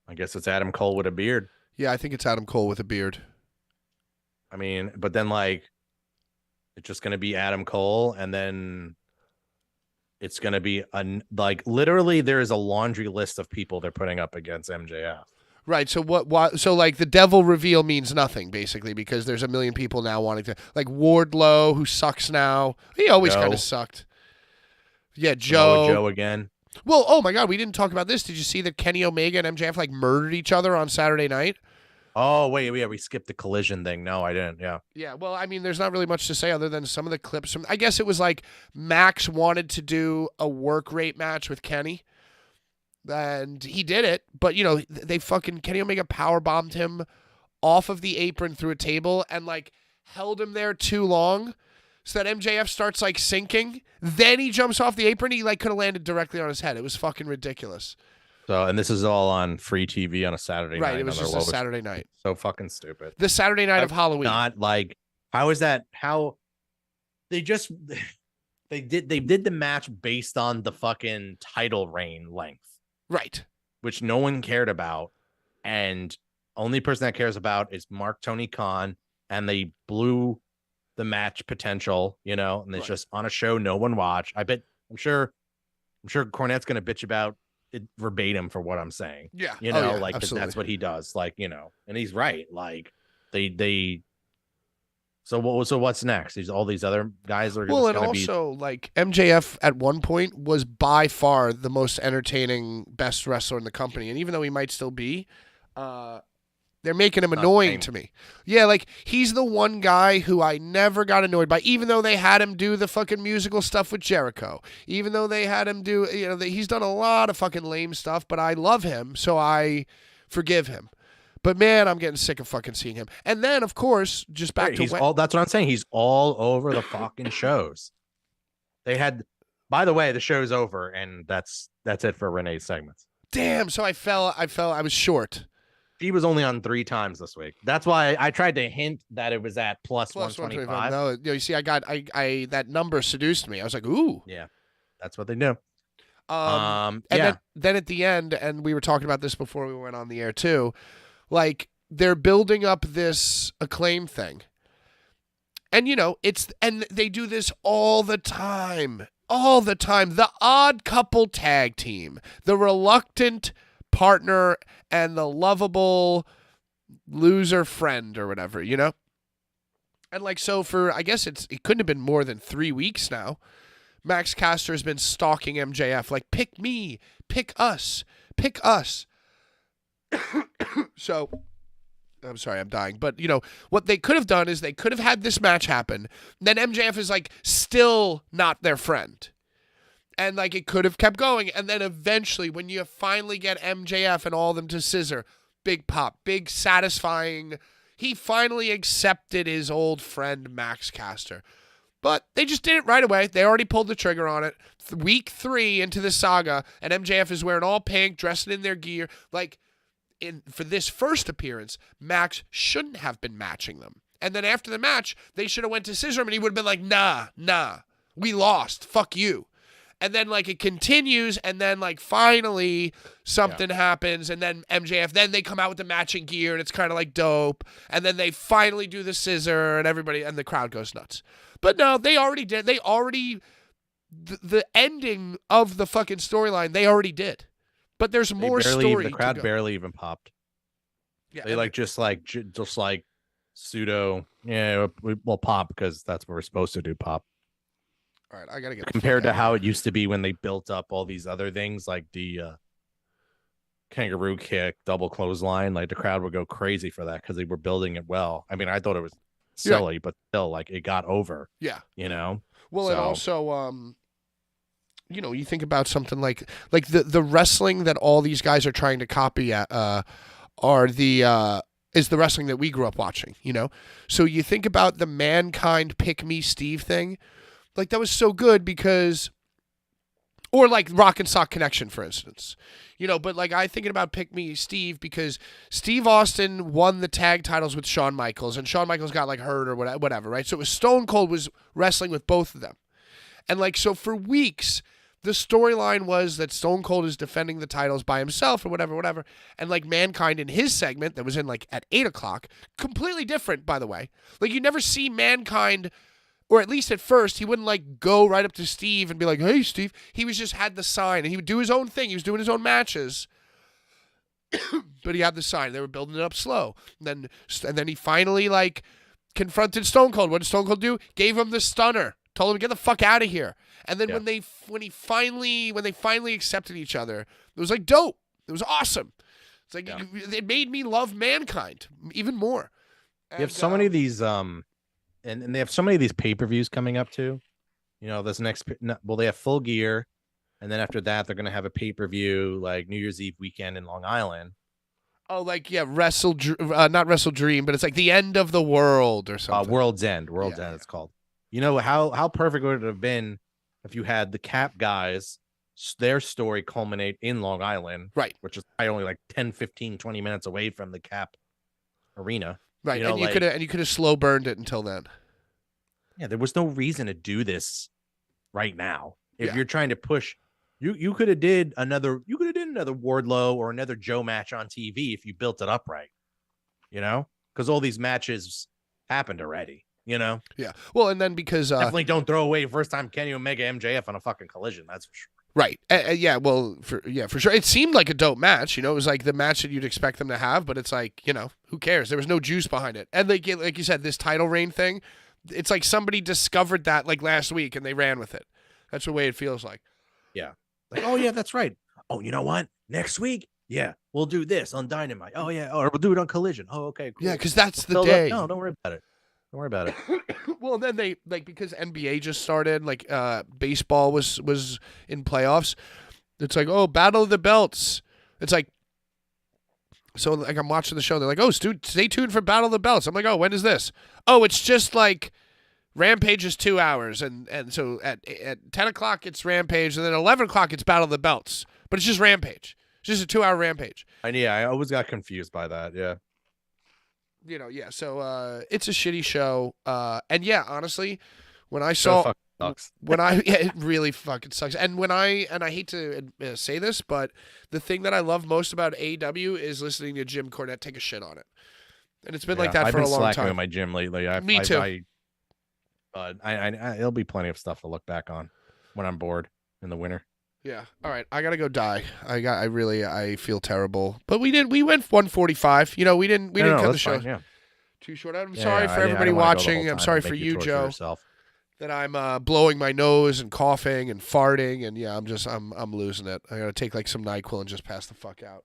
I guess it's Adam Cole with a beard. Yeah, I think it's Adam Cole with a beard. I mean, but then like, it's just gonna be Adam Cole, and then it's gonna be literally there is a laundry list of people they're putting up against MJF. Right. So what? So like the devil reveal means nothing basically because there's a million people now wanting to like Wardlow who sucks now. He always kind of sucked. Yeah, Joe. Joe again. Well, oh my God, we didn't talk about this. Did you see that Kenny Omega and MJF like murdered each other on Saturday night? Oh wait, we skipped the collision thing. No, I didn't. Yeah. Yeah. Well, I mean, there's not really much to say other than some of the clips from. I guess it was like Max wanted to do a work rate match with Kenny. And he did it, but they fucking Kenny Omega power bombed him off of the apron through a table and like held him there too long, so that MJF starts like sinking. Then he jumps off the apron. He like could have landed directly on his head. It was fucking ridiculous. So, and this is all on free TV on a Saturday night. Right, it was just a Saturday night. So fucking stupid. The Saturday night of Halloween. Not like how is that? How they just they did the match based on the fucking title reign length. Right. Which no one cared about. And only person that cares about is Mark Tony Khan. And they blew the match potential, and it's just on a show no one watched. I'm sure Cornette's gonna bitch about it verbatim for what I'm saying. Yeah. Like that's what he does. Like, and he's right. Like So what's next? All these other guys are and also like MJF at one point was by far the most entertaining, best wrestler in the company, and even though he might still be, they're making him annoying to me. Yeah, like he's the one guy who I never got annoyed by, even though they had him do the fucking musical stuff with Jericho, even though they had him do he's done a lot of fucking lame stuff, but I love him, so I forgive him. But man, I'm getting sick of fucking seeing him. And then, of course, just back to that's what I'm saying. He's all over the fucking shows. By the way, the show's over, and that's it for Renee's segments. Damn. So I was short. She was only on 3 times this week. That's why I tried to hint that it was at plus 125. No, you see, I that number seduced me. I was like, ooh. Yeah, that's what they do. And then at the end, and we were talking about this before we went on the air too. Like they're building up this Acclaim thing. And and they do this all the time. All the time. The odd couple tag team. The reluctant partner and the lovable loser friend or whatever, And like so for I guess it couldn't have been more than 3 weeks now. Max Caster has been stalking MJF like pick me, pick us, pick us. So, I'm sorry, I'm dying. But, what they could have done is they could have had this match happen. Then MJF is, like, still not their friend. And, like, it could have kept going. And then eventually, when you finally get MJF and all of them to scissor, big pop, big satisfying. He finally accepted his old friend, Max Caster. But they just did it right away. They already pulled the trigger on it. Week 3 into the saga, and MJF is wearing all pink, dressing in their gear. Like, for this first appearance, Max shouldn't have been matching them. And then after the match, they should have went to scissor him, and he would have been like, nah, we lost, fuck you. And then, like, it continues, and then, like, finally something happens, and then MJF, then they come out with the matching gear, and it's kind of, like, dope. And then they finally do the scissor, and everybody, and the crowd goes nuts. But no, they already did. They already the ending of the fucking storyline they already did, but there's more story. The crowd to go. barely even popped. Yeah, They just pseudo. Yeah, we'll pop because that's what we're supposed to do. Pop. All right, I gotta get Compared to how it used to be when they built up all these other things like the kangaroo kick, double clothesline. Like the crowd would go crazy for that because they were building it well. I mean, I thought it was silly, but still, like it got over. Yeah, you know. Well, and also, you think about something like the wrestling that all these guys are trying to copy at is the wrestling that we grew up watching. So you think about the Mankind Pick Me Steve thing. Like, that was so good because, or like Rock and Sock Connection, for instance, but like I thinking about Pick Me Steve because Steve Austin won the tag titles with Shawn Michaels and Shawn Michaels got like hurt or whatever, right? So it was Stone Cold was wrestling with both of them. And like, so for weeks, the storyline was that Stone Cold is defending the titles by himself or whatever. And like Mankind in his segment that was in like at 8:00, completely different, by the way. Like you never see Mankind, or at least at first, he wouldn't like go right up to Steve and be like, "Hey, Steve." He was just had the sign and he would do his own thing. He was doing his own matches, but he had the sign. They were building it up slow. And then he finally like confronted Stone Cold. What did Stone Cold do? Gave him the stunner. Told him to get the fuck out of here. And then when they finally accepted each other, it was like dope. It was awesome. It's like it made me love Mankind even more. And, you have so many of these and they have so many of these pay-per-views coming up too. This next they have Full Gear, and then after that they're gonna have a pay-per-view like New Year's Eve weekend in Long Island. Oh, like not Wrestle Dream, but it's like the end of the world or something. World's End. It's called. How perfect would it have been if you had the Cap guys, their story culminate in Long Island, right? Which is probably only like 10, 15, 20 minutes away from the Cap arena. Right, and you could have slow burned it until then. Yeah, there was no reason to do this right now. If you're trying to push, you could have did another Wardlow or another Joe match on TV if you built it up right. Because all these matches happened already. Yeah. Well, and then because definitely don't throw away first time Kenny Omega MJF on a fucking Collision. That's for sure. Right. Yeah. Well, for sure. It seemed like a dope match. It was like the match that you'd expect them to have, but it's like, who cares? There was no juice behind it. And like you said, this title reign thing, it's like somebody discovered that like last week and they ran with it. That's the way it feels like. Yeah. Like, oh yeah, that's right. Oh, you know what? Next week, yeah, we'll do this on Dynamite. Oh yeah, or we'll do it on Collision. Oh, okay, cool. Yeah, because that's the day. No, don't worry about it. Don't worry about it. Well, then they because NBA just started, like baseball was in playoffs. It's like, oh, Battle of the Belts. It's like, so like I'm watching the show. They're like, oh, stay tuned for Battle of the Belts. I'm like, oh, when is this? Oh, it's just like Rampage is 2 hours, and so at 10:00 it's Rampage, and then 11:00 it's Battle of the Belts. But it's just Rampage. It's just a 2-hour Rampage. And yeah, I always got confused by that. Yeah. Yeah. So it's a shitty show. And yeah, honestly, when I saw it really fucking sucks. And I hate to say this, but the thing that I love most about AEW is listening to Jim Cornette take a shit on it. And it's been like that for a long time. I've been slacking with my gym lately. Me too. But there'll be plenty of stuff to look back on when I'm bored in the winter. Yeah. All right. I gotta go die. I feel terrible. But we went 145. We didn't cut the show too short. I'm sorry for everybody watching. I'm sorry for you, Joe, that I'm blowing my nose and coughing and farting, and yeah, I'm losing it. I gotta take like some NyQuil and just pass the fuck out.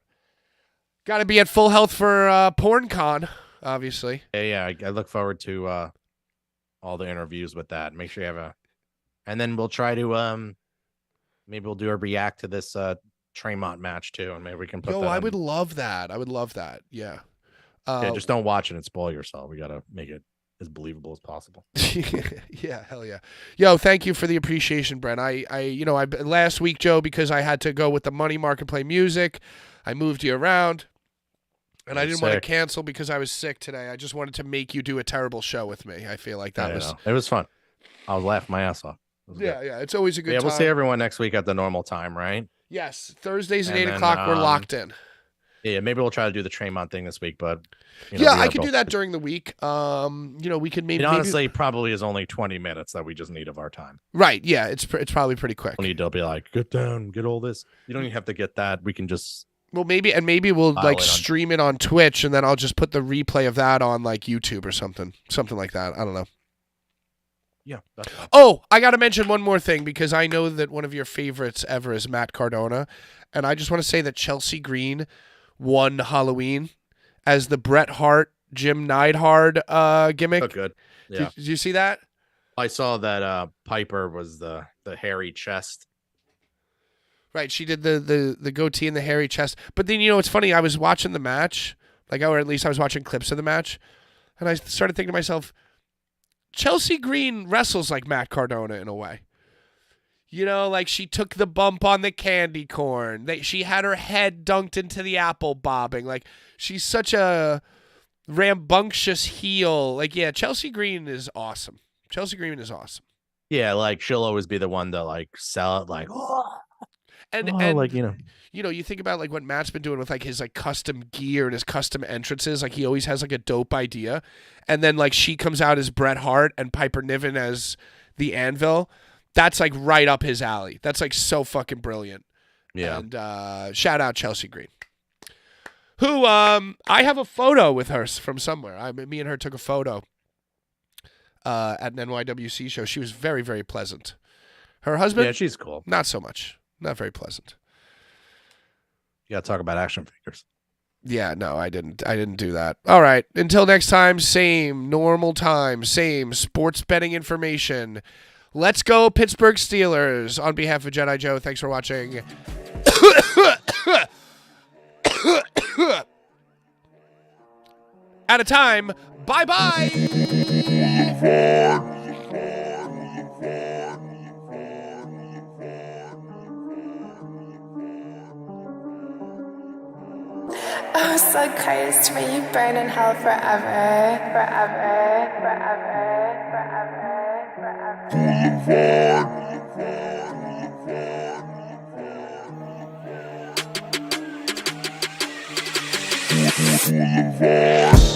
Gotta be at full health for PornCon, obviously. Yeah. I look forward to all the interviews with that. Make sure you have and then we'll try to maybe we'll do a react to this Tremont match too, and maybe we can put that. I would love that. Yeah. Just don't watch it and spoil yourself. We gotta make it as believable as possible. Yeah, hell yeah. Yo, thank you for the appreciation, Brent. I last week, Joe, because I had to go with the money mark and play music, I moved you around. And I didn't want to cancel because I was sick today. I just wanted to make you do a terrible show with me. I feel like it was fun. I was laughing my ass off. Yeah. It's always a good time. We'll see everyone next week at the normal time, right? Yes. Thursdays at 8:00, we're locked in. Yeah, maybe we'll try to do the Draymond thing this week, but yeah, I could do that during the week. We could maybe. It honestly probably is only 20 minutes that we just need of our time. Right. Yeah, it's probably pretty quick. We need to be like, get down, get all this. You don't even have to get that. We can just. Well, maybe we'll like stream it on Twitch, and then I'll just put the replay of that on like YouTube or something like that. I don't know. Yeah. That's fine. Oh, I got to mention one more thing because I know that one of your favorites ever is Matt Cardona, and I just want to say that Chelsea Green won Halloween as the Bret Hart Jim Neidhart gimmick. Oh, good. Yeah. Did you see that? I saw that Piper was the hairy chest. Right, she did the goatee and the hairy chest. But then, it's funny. I was watching the match, or at least I was watching clips of the match, and I started thinking to myself, Chelsea Green wrestles like Matt Cardona in a way. Like she took the bump on the candy corn. She had her head dunked into the apple bobbing. Like she's such a rambunctious heel. Like, yeah, Chelsea Green is awesome. Yeah, like she'll always be the one to like sell it like, And like, you think about like what Matt's been doing with like his like custom gear and his custom entrances. Like he always has like a dope idea, and then like she comes out as Bret Hart and Piper Niven as the Anvil. That's like right up his alley. That's like so fucking brilliant. Yeah. And shout out Chelsea Green, who I have a photo with her from somewhere. Me and her took a photo at an NYWC show. She was very, very pleasant. Her husband, yeah, she's cool. Not so much. Not very pleasant. You gotta talk about action figures. Yeah, no, I didn't do that. All right. Until next time, same normal time, same sports betting information. Let's go Pittsburgh Steelers. On behalf of Jedi Joe, thanks for watching. At a time. Bye-bye. Oh, so Christ, may you burn in hell forever, forever, forever, forever, forever.